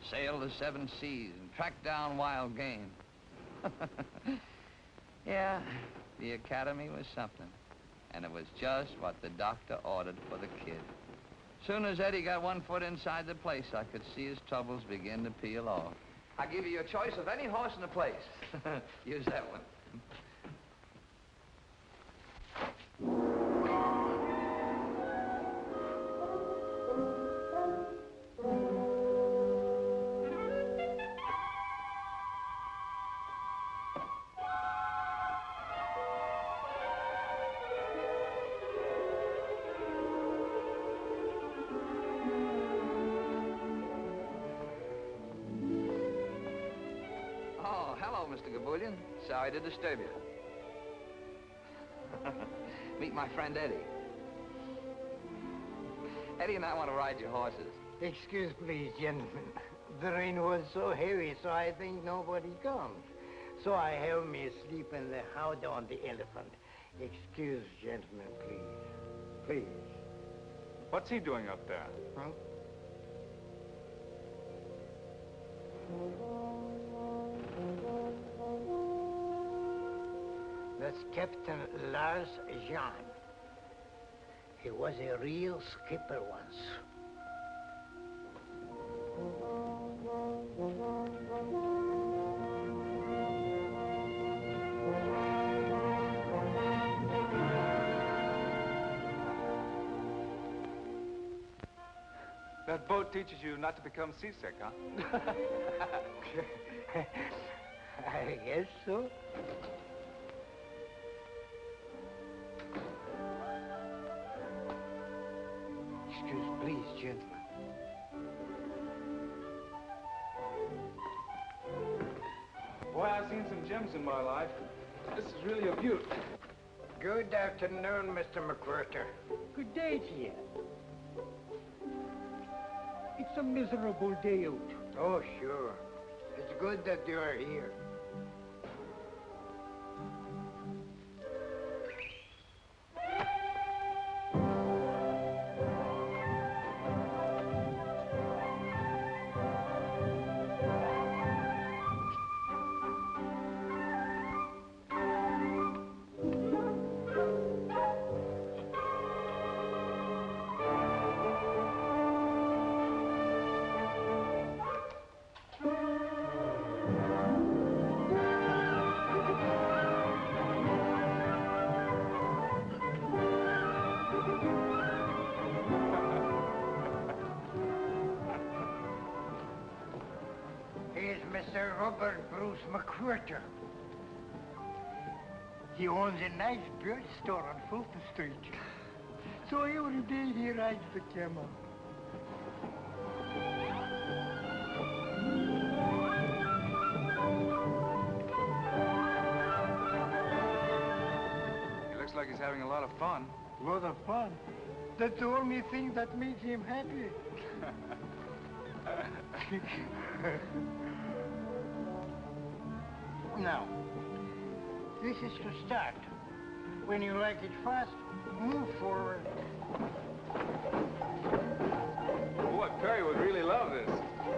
Sail the 7 seas and track down wild game. Yeah, the academy was something. And it was just what the doctor ordered for the kid. Soon as Eddie got 1 foot inside the place, I could see his troubles begin to peel off. I give you a choice of any horse in the place. Use that one. Sorry to disturb you. Meet my friend Eddie. Eddie and I want to ride your horses. Excuse, please, gentlemen. The rain was so heavy, so I think nobody comes. So I have me sleep in the house on the elephant. Excuse, gentlemen, please. Please. What's he doing up there? Huh? That's Captain Lars Jean. He was a real skipper once. That boat teaches you not to become seasick, huh? I guess so. Excuse, please, gentlemen. Boy, I've seen some gems in my life. This is really a beaut. Good afternoon, Mr. McWhirter. Good day to you. It's a miserable day out. Oh, sure. It's good that you are here. Mr. Robert Bruce McWhirter. He owns a nice beer store on Fulton Street. So every day he rides the camel. he's having a lot of fun. Lot of fun. That's the only thing that makes him happy. Now, this is to start. When you like it fast, move forward. Boy, Perry would really love this.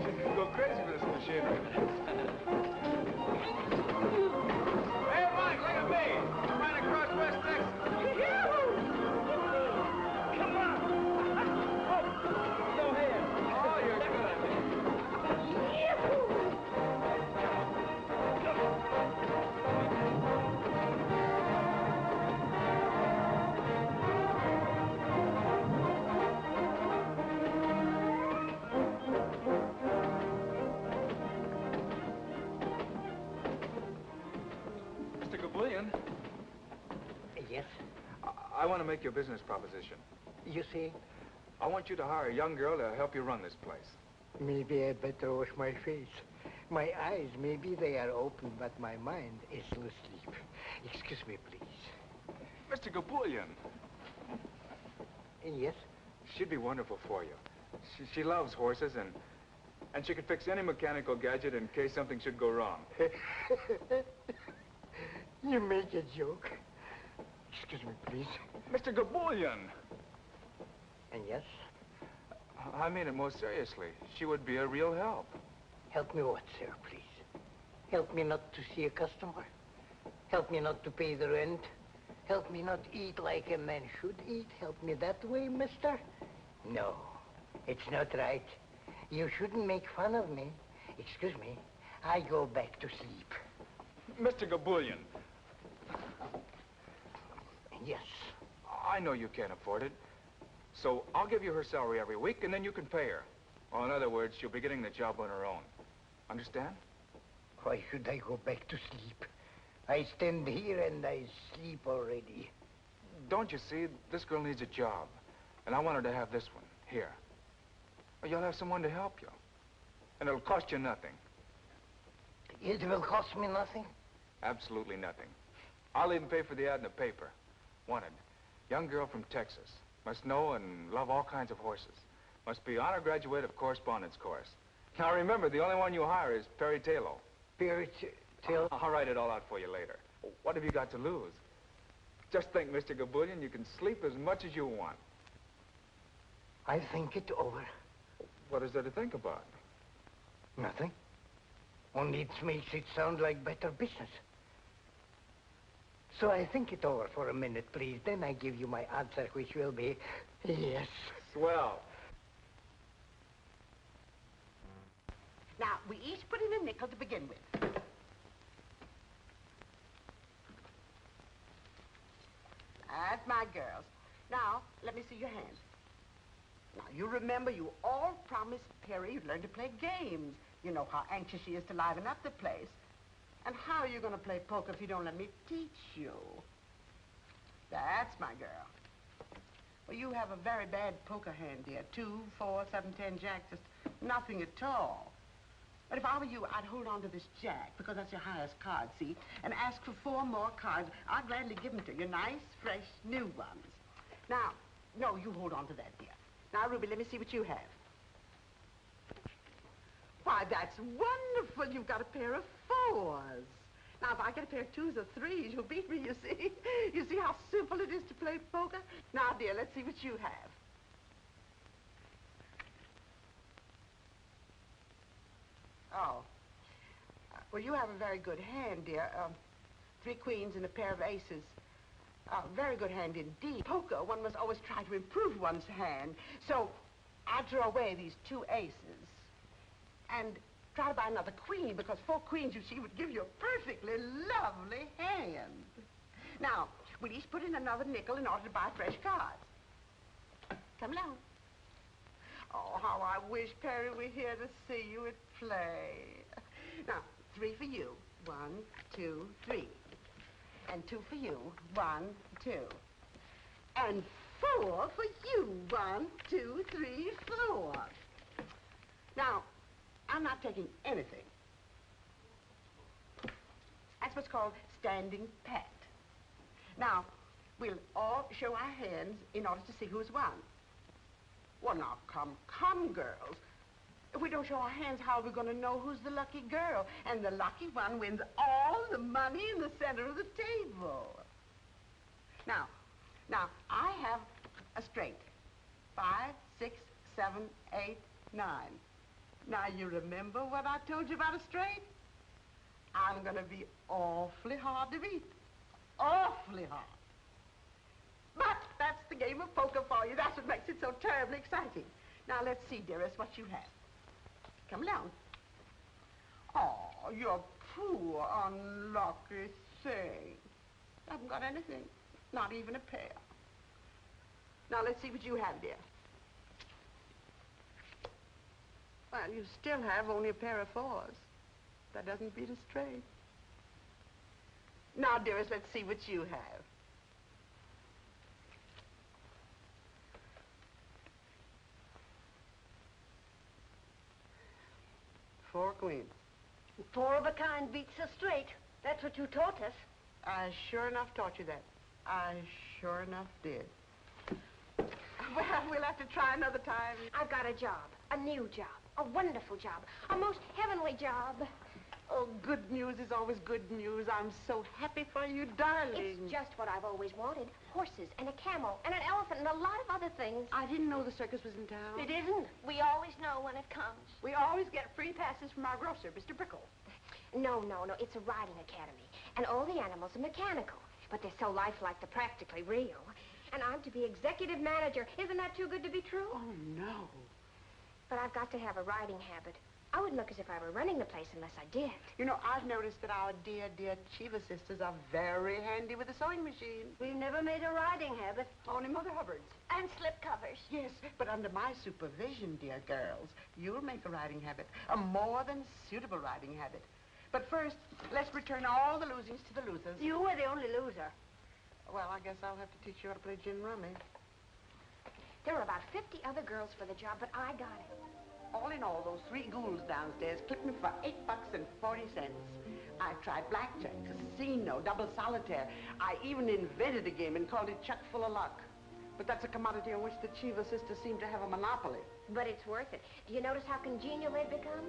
She'd go crazy for this machinery. Hey, Mike, look at me. I'm right across West Texas. Come on. Oh, go ahead. Oh, you're good. Mr. Kabulian. Yes? I want to make you a business proposition. You see? I want you to hire a young girl to help you run this place. Maybe I better wash my face. My eyes, maybe they are open, but my mind is still asleep. Excuse me, please. Mr. Kabulian. Yes? She'd be wonderful for you. She loves horses, and she could fix any mechanical gadget in case something should go wrong. You make a joke. Excuse me, please. Mr. Kabulian. And yes? I mean it most seriously. She would be a real help. Help me what, sir, please? Help me not to see a customer? Help me not to pay the rent? Help me not eat like a man should eat? Help me that way, mister? No, it's not right. You shouldn't make fun of me. Excuse me, I go back to sleep. Mr. Kabulian. Yes. I know you can't afford it. So I'll give you her salary every week, and then you can pay her. Or in other words, she'll be getting the job on her own. Understand? Why should I go back to sleep? I stand here and I sleep already. Don't you see? This girl needs a job. And I want her to have this one, here. Or you'll have someone to help you. And it'll cost you nothing. It will cost me nothing? Absolutely nothing. I'll even pay for the ad in the paper. Wanted. Young girl from Texas. Must know and love all kinds of horses. Must be honor graduate of correspondence course. Now remember, the only one you hire is Perry Taylor. Perry Taylor? I'll write it all out for you later. What have you got to lose? Just think, Mr. Kabulian, you can sleep as much as you want. I think it over. What is there to think about? Nothing. Only it makes it sound like better business. So I think it over for a minute, please. Then I give you my answer, which will be yes. Swell. Now, we each put in a nickel to begin with. That's my girls. Now, let me see your hands. Now, you remember you all promised Perry you'd learn to play games. You know how anxious she is to liven up the place. And how are you going to play poker if you don't let me teach you? That's my girl. Well, you have a very bad poker hand, dear. 2, 4, 7, 10, jack, just nothing at all. But if I were you, I'd hold on to this jack, because that's your highest card, see? And ask for 4 more cards. I'll gladly give them to you. Nice, fresh, new ones. Now, no, you hold on to that, dear. Now, Ruby, let me see what you have. Why, that's wonderful. You've got a pair of 4s. Now, if I get a pair of 2s or 3s, you'll beat me, you see. You see how simple it is to play poker? Now, dear, let's see what you have. Oh. Well, you have a very good hand, dear. 3 queens and a pair of aces. Very good hand indeed. Poker, one must always try to improve one's hand. So, I draw away these 2 aces. And try to buy another queen, because 4 queens, you see, would give you a perfectly lovely hand. Now, we'll each put in another nickel in order to buy fresh cards. Come along. Oh, how I wish Perry were here to see you at play. Now, 3 for you. 1, 2, 3. And 2 for you. 1, 2. And 4 for you. 1, 2, 3, 4. Now, I'm not taking anything. That's what's called standing pat. Now, We'll all show our hands in order to see who's won. Well, now, come, girls. If we don't show our hands, how are we going to know who's the lucky girl? And the lucky one wins all the money in the center of the table. Now, I have a straight. 5, 6, 7, 8, 9. Now, you remember what I told you about a straight? I'm going to be awfully hard to beat. Awfully hard. But that's the game of poker for you. That's what makes it so terribly exciting. Now, let's see, dearest, what you have. Come along. Oh, you poor, unlucky thing. I haven't got anything. Not even a pair. Now, let's see what you have, dear. Well, you still have only a pair of 4s. That doesn't beat a straight. Now, dearest, let's see what you have. Four queens. 4 of a kind beats a straight. That's what you taught us. I sure enough taught you that. I sure enough did. Well, we'll have to try another time. I've got a job, a new job, a wonderful job, a most heavenly job. Oh, good news is always good news. I'm so happy for you, darling. It's just what I've always wanted. Horses and a camel and an elephant and a lot of other things. I didn't know the circus was in town. It isn't. We always know when it comes. We always get free passes from our grocer, Mr. Brickle. No. It's a riding academy. And all the animals are mechanical. But they're so lifelike they're practically real. And I'm to be executive manager. Isn't that too good to be true? Oh, no. But I've got to have a riding habit. I wouldn't look as if I were running the place unless I did. You know, I've noticed that our dear Cheever sisters are very handy with the sewing machine. We've never made a riding habit. Only Mother Hubbard's. And slip covers. Yes, but under my supervision, dear girls, you'll make a riding habit. A more than suitable riding habit. But first, let's return all the losings to the losers. You were the only loser. Well, I guess I'll have to teach you how to play gin rummy. There were about 50 other girls for the job, but I got it. All in all, those 3 ghouls downstairs clipped me for $8.40. I tried blackjack, casino, double solitaire. I even invented a game and called it Chuck Full of Luck. But that's a commodity on which the Cheever sisters seem to have a monopoly. But it's worth it. Do you notice how congenial they've become?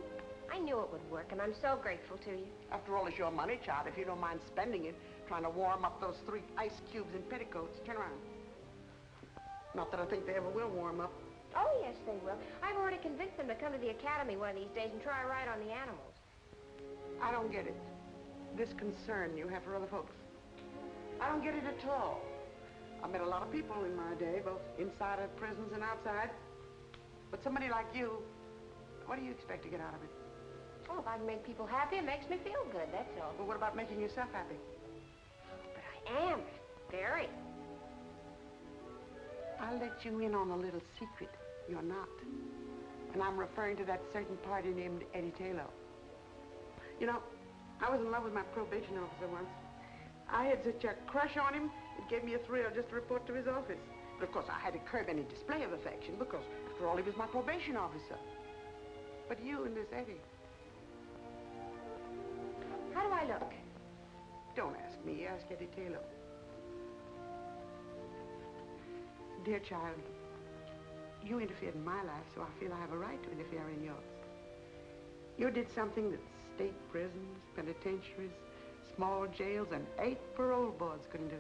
I knew it would work, and I'm so grateful to you. After all, it's your money, child. If you don't mind spending it, trying to warm up those 3 ice cubes in petticoats. Turn around. Not that I think they ever will warm up. Oh, yes, they will. I've already convinced them to come to the academy one of these days and try a ride on the animals. I don't get it. This concern you have for other folks. I don't get it at all. I met a lot of people in my day, both inside of prisons and outside. But somebody like you, what do you expect to get out of it? Oh, if I can make people happy, it makes me feel good, that's all. Well, what about making yourself happy? But I am. Very. I'll let you in on a little secret. You're not. And I'm referring to that certain party named Eddie Taylor. You know, I was in love with my probation officer once. I had such a crush on him, it gave me a thrill just to report to his office. But of course, I had to curb any display of affection because, after all, he was my probation officer. But you and this Eddie. How do I look? Don't ask me, ask Eddie Taylor. Dear child, you interfered in my life, so I feel I have a right to interfere in yours. You did something that state prisons, penitentiaries, small jails, and 8 parole boards couldn't do.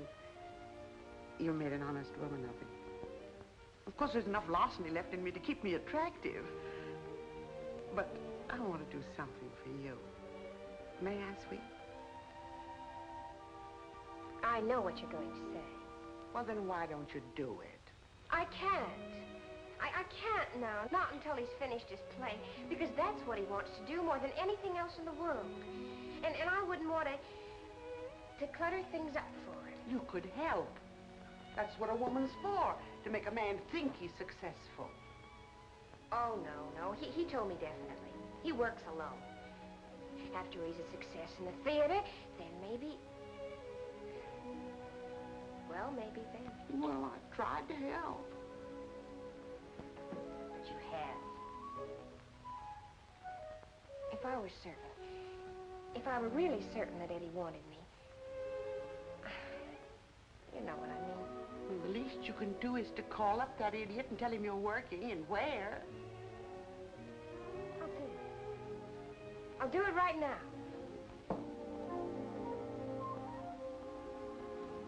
You made an honest woman of me. Of course, there's enough larceny left in me to keep me attractive. But I want to do something for you. May I, sweet? I know what you're going to say. Well, then why don't you do it? I can't. I can't now, not until he's finished his play, because that's what he wants to do more than anything else in the world. And I wouldn't want to clutter things up for him. You could help. That's what a woman's for, to make a man think he's successful. Oh, no. He told me definitely. He works alone. After he's a success in the theater, then maybe... Well, maybe then. Well, I tried to help. But you have. If I were certain, if I were really certain that Eddie wanted me, you know what I mean. least you can do is to call up that idiot and tell him you're working and where. I'll do it. I'll do it right now.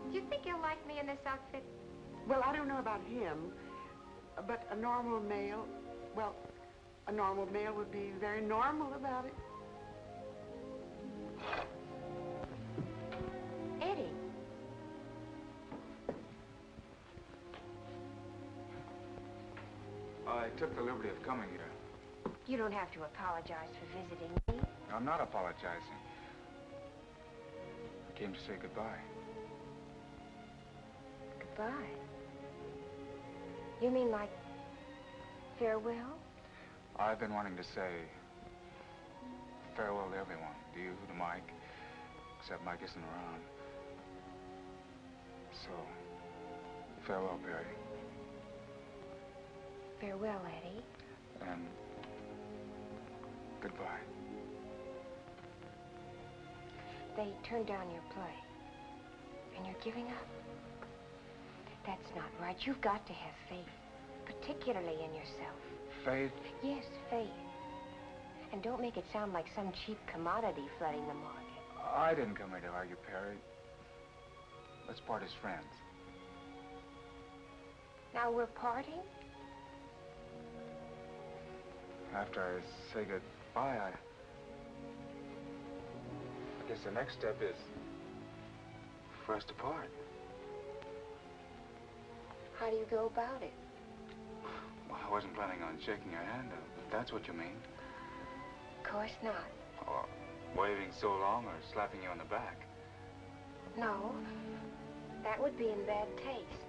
Do you think you'll like me in this outfit? Well, I don't know about him, but a normal male, well, a normal male would be very normal about it. Eddie. I took the liberty of coming here. You don't have to apologize for visiting me. I'm not apologizing. I came to say goodbye. Goodbye? You mean like farewell? I've been wanting to say farewell to everyone. To you, to Mike, except Mike isn't around. So, farewell, Perry. Farewell, Eddie. And goodbye. They turned down your play. And you're giving up. That's not right. You've got to have faith. Particularly in yourself. Faith? Yes, faith. And don't make it sound like some cheap commodity flooding the market. I didn't come here to argue, Perry. Let's part as friends. Now we're parting? After I say goodbye, I guess the next step is for us to part. How do you go about it? Well, I wasn't planning on shaking your hand, if that's what you mean. Of course not. Or waving so long or slapping you on the back. No. That would be in bad taste.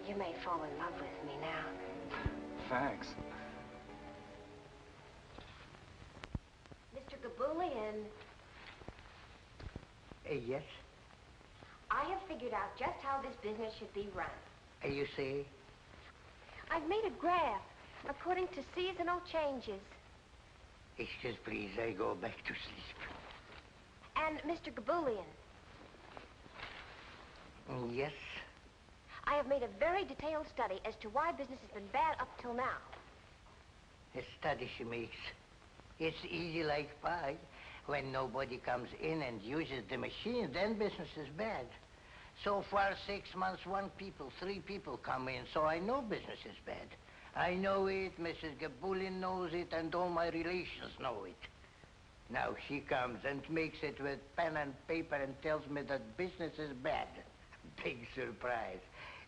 You may fall in love with me now. Thanks. Mr. Kabulian. Yes? I have figured out just how this business should be run. You see? I've made a graph according to seasonal changes. Excuse, please, I go back to sleep. And Mr. Kabulian. Yes? I have made a very detailed study as to why business has been bad up till now. A study she makes. It's easy like pie. When nobody comes in and uses the machine, then business is bad. So far, 6 months, 3 people come in, so I know business is bad. I know it, Mrs. Kabulian knows it, and all my relations know it. Now she comes and makes it with pen and paper and tells me that business is bad. Big surprise.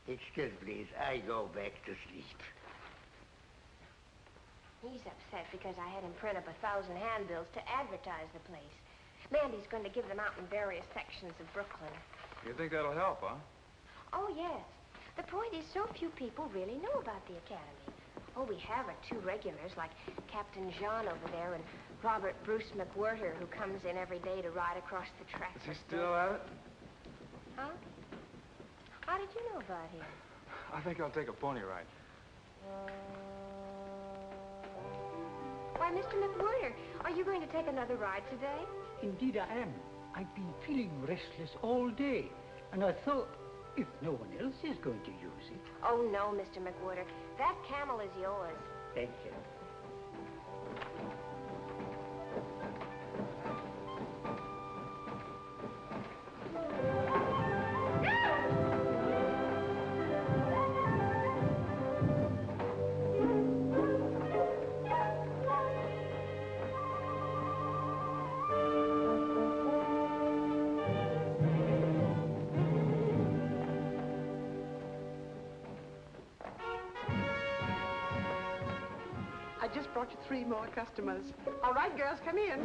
Excuse, please, I go back to sleep. He's upset because I had him print up 1,000 handbills to advertise the place. Mandy's going to give them out in various sections of Brooklyn. You think that'll help, huh? Oh, yes. The point is, so few people really know about the Academy. All we have are 2 regulars, like Captain Jean over there and Robert Bruce McWhirter, who comes in every day to ride across the track. Is he still at it? Huh? How did you know about him? I think I'll take a pony ride. Why, Mr. McWhirter, are you going to take another ride today? Indeed I am. I've been feeling restless all day, and I thought, if no one else is going to use it... Oh, no, Mr. McWhirter. That camel is yours. Thank you. I just brought you 3 more customers. All right, girls, come in.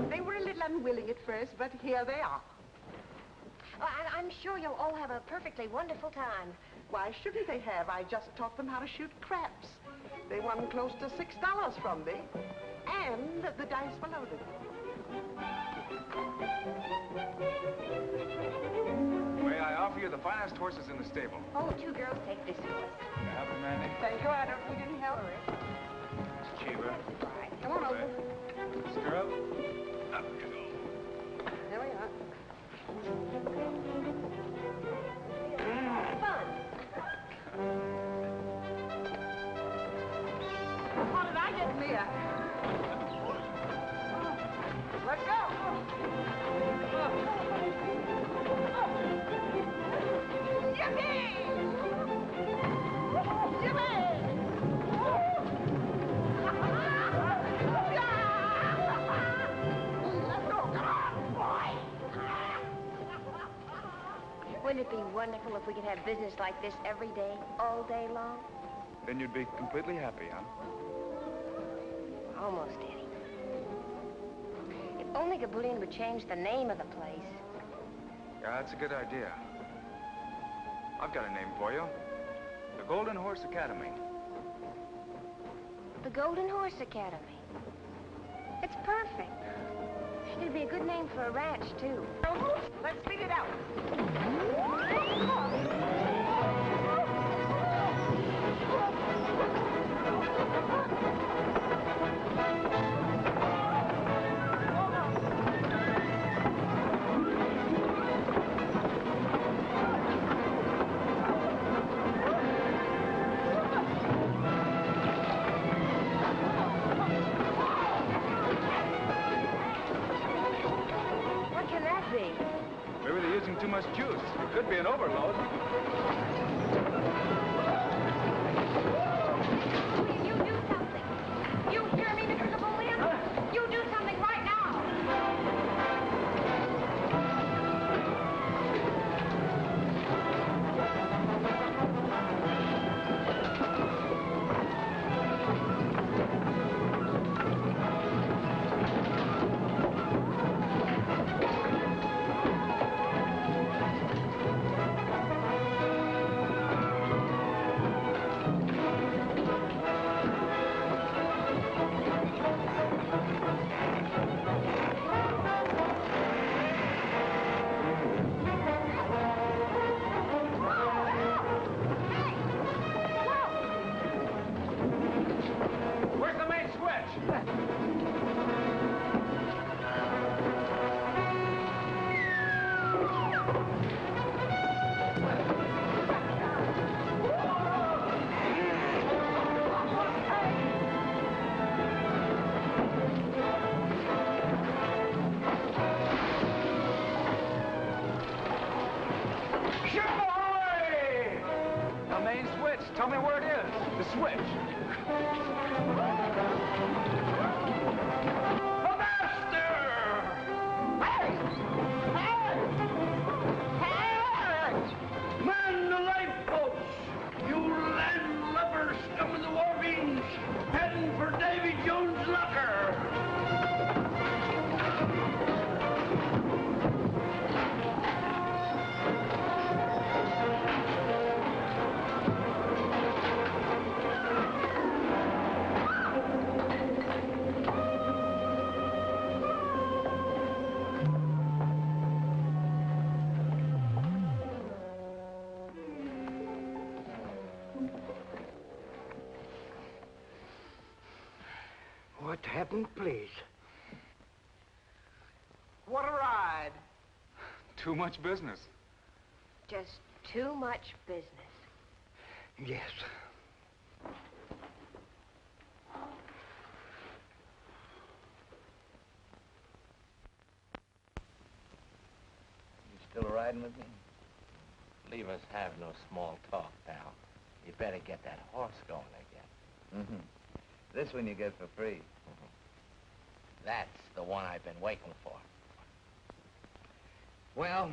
They were a little unwilling at first, but here they are. I'm sure you'll all have a perfectly wonderful time. Why shouldn't they have? I just taught them how to shoot craps. They won close to $6 from me, and the dice were loaded. Well, May I offer you the finest horses in the stable? Oh, two girls take this one. Can I help you, Mandy? Thank you, I don't need any help. It's Cheever. Come on over. Stir up. Up you go. There we are. Fun. What did I get, Mia? Let's go. Yippee! Wouldn't it be wonderful if we could have business like this every day, all day long? Then you'd be completely happy, huh? Almost, Eddie. If only Kabulian would change the name of the place. Yeah, that's a good idea. I've got a name for you. The Golden Horse Academy. The Golden Horse Academy. It's perfect. It'd be a good name for a ranch, too. Let's speed it out. What can that be? Maybe they're using too much juice. It could be an overload. Will you do something? You hear me, Mr. Kabulian? You do something right now! Where's the main switch? Ahoy! The main switch. Tell me where it is. The switch. The master! Hey! Hey! Hey! Man the lifeboats! You landlubber scum of the war beans! Heading for Davy Jones' locker! What happened, please? What a ride. Too much business. Just too much business. Yes. You still riding with me? Leave us have no small talk, pal. You better get that horse going again. Mm-hmm. This one you get for free. That's the one I've been waiting for. Well,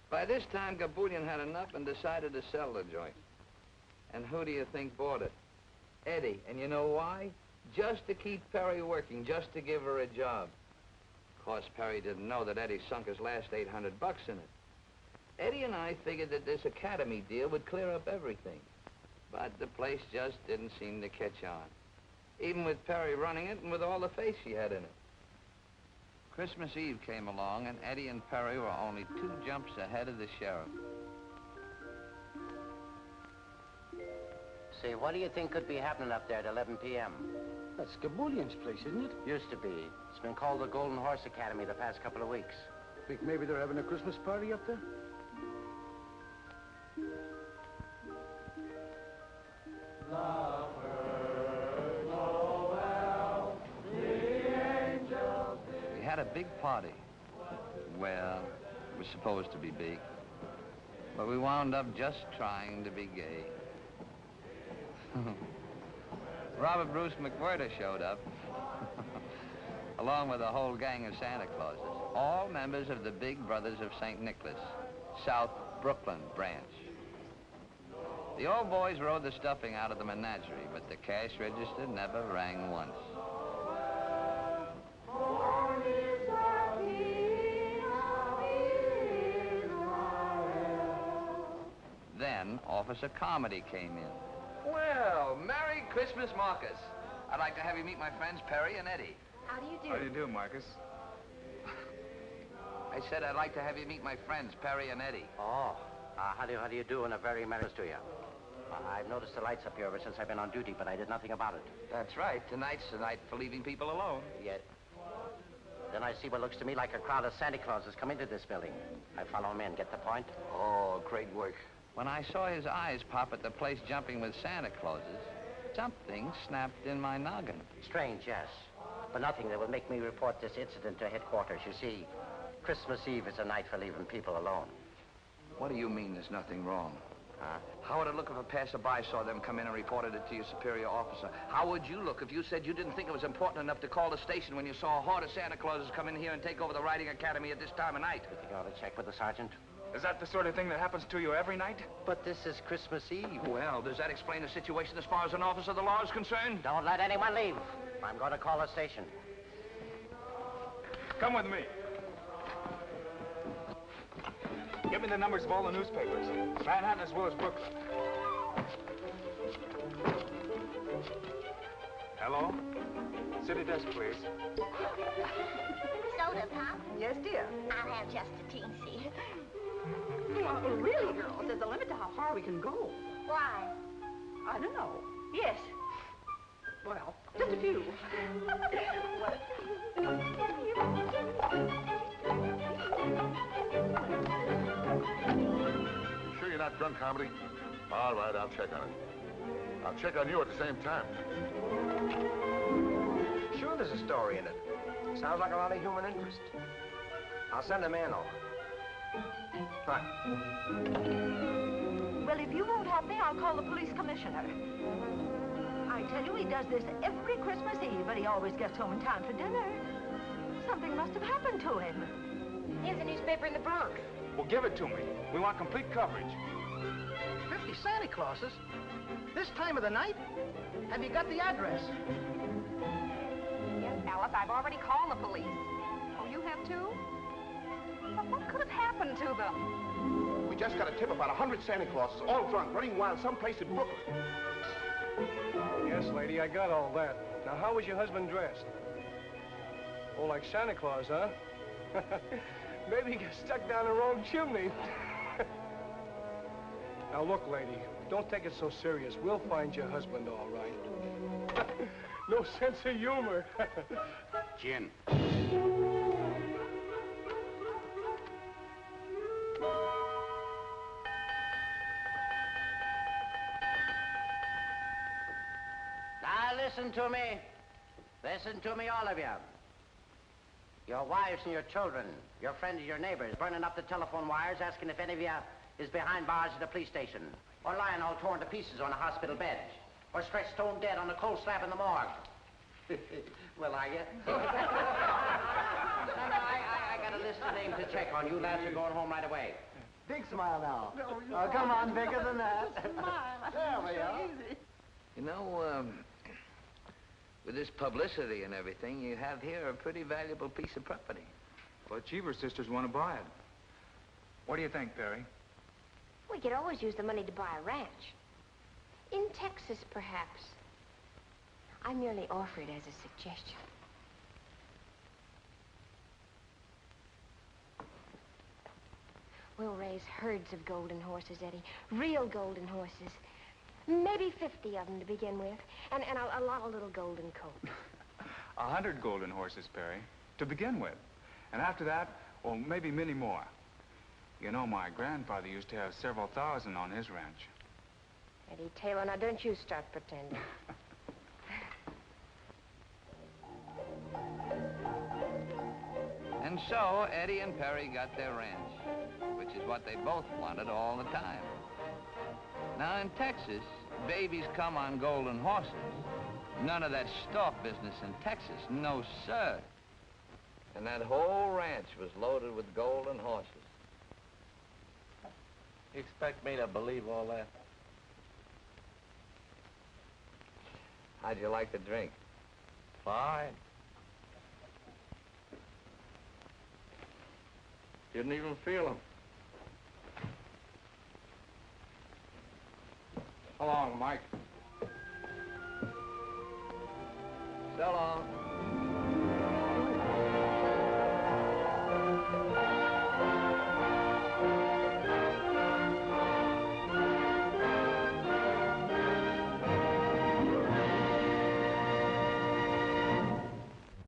by this time, Kabulian had enough and decided to sell the joint. And who do you think bought it? Eddie. And you know why? Just to keep Perry working, just to give her a job. Of course, Perry didn't know that Eddie sunk his last $800 in it. Eddie and I figured that this academy deal would clear up everything. But the place just didn't seem to catch on. Even with Perry running it and with all the faith she had in it. Christmas Eve came along, and Eddie and Perry were only 2 jumps ahead of the sheriff. Say, what do you think could be happening up there at 11 p.m.? That's Kabulian's place, isn't it? Used to be. It's been called the Golden Horse Academy the past couple of weeks. Think maybe they're having a Christmas party up there? We had a big party. Well, it was supposed to be big. But we wound up just trying to be gay. Robert Bruce McWhirter showed up, along with a whole gang of Santa Clauses, all members of the Big Brothers of St. Nicholas, South Brooklyn branch. The old boys rode the stuffing out of the menagerie, but the cash register never rang once. Then Officer Comedy came in. Well, Merry Christmas, Marcus. I'd like to have you meet my friends Perry and Eddie. How do you do? How do you do, Marcus? I said I'd like to have you meet my friends Perry and Eddie. Oh, how do you do, and a very merry to you. I've noticed the lights up here ever since I've been on duty, but I did nothing about it. That's right. Tonight's the night for leaving people alone. Yet. Then I see what looks to me like a crowd of Santa Clauses come into this building. I follow them in. Get the point? Oh, great work. When I saw his eyes pop at the place jumping with Santa Clauses, something snapped in my noggin. Strange, yes. But nothing that would make me report this incident to headquarters. You see, Christmas Eve is a night for leaving people alone. What do you mean there's nothing wrong? How would it look if a passerby saw them come in and reported it to your superior officer? How would you look if you said you didn't think it was important enough to call the station when you saw a horde of Santa Clauses come in here and take over the riding academy at this time of night? You think I ought to check with the sergeant? Is that the sort of thing that happens to you every night? But this is Christmas Eve. Well, does that explain the situation as far as an officer of the law is concerned? Don't let anyone leave. I'm going to call the station. Come with me. Give me the numbers of all the newspapers. Manhattan as well as Brooklyn. Hello? City desk, please. Soda, Pop? Yes, dear. I'll have just a teensy. Well, really, girls, there's a limit to how far we can go. Why? I don't know. Yes. Well, just a few. Sure you're not drunk, Comedy? All right, I'll check on it. I'll check on you at the same time. Sure there's a story in it. Sounds like a lot of human interest. I'll send a man over. Right. Well, if you won't help me, I'll call the police commissioner. I tell you, he does this every Christmas Eve, but he always gets home in time for dinner. Something must have happened to him. Here's a newspaper in the Bronx. Well, give it to me. We want complete coverage. 50 Santa Clauses? This time of the night? Have you got the address? Yes, Alice, I've already called the police. Oh, you have too? But what could have happened to them? We just got a tip about 100 Santa Clauses, all drunk, running wild someplace in Brooklyn. Yes, lady, I got all that. Now, how was your husband dressed? Oh, like Santa Claus, huh? Maybe he got stuck down the wrong chimney. Now, look, lady, don't take it so serious. We'll find your husband, all right. No sense of humor. Gin. Now, listen to me. Listen to me, all of you. Your wives and your children, your friends and your neighbors, burning up the telephone wires, asking if any of you is behind bars at the police station, or lying all torn to pieces on a hospital bed, or stretched stone dead on a cold slab in the morgue. Well, are you? No, I got a list of names to check on. You lads are going home right away. Big smile now. Oh, come on, bigger than that. There we are. You know, with this publicity and everything, you have here a pretty valuable piece of property. Well, the Cheever sisters want to buy it. What do you think, Perry? We could always use the money to buy a ranch. In Texas, perhaps. I merely offer it as a suggestion. We'll raise herds of golden horses, Eddie. Real golden horses. Maybe 50 of them to begin with. And a lot of little golden coats. 100 golden horses, Perry, to begin with. And after that, well, maybe many more. You know, my grandfather used to have several thousand on his ranch. Eddie Taylor, now don't you start pretending. And so, Eddie and Perry got their ranch, which is what they both wanted all the time. Now, in Texas, babies come on golden horses. None of that stalk business in Texas, no, sir. And that whole ranch was loaded with golden horses. You expect me to believe all that? How'd you like the drink? Fine. Didn't even feel them. So long, Mike. So long.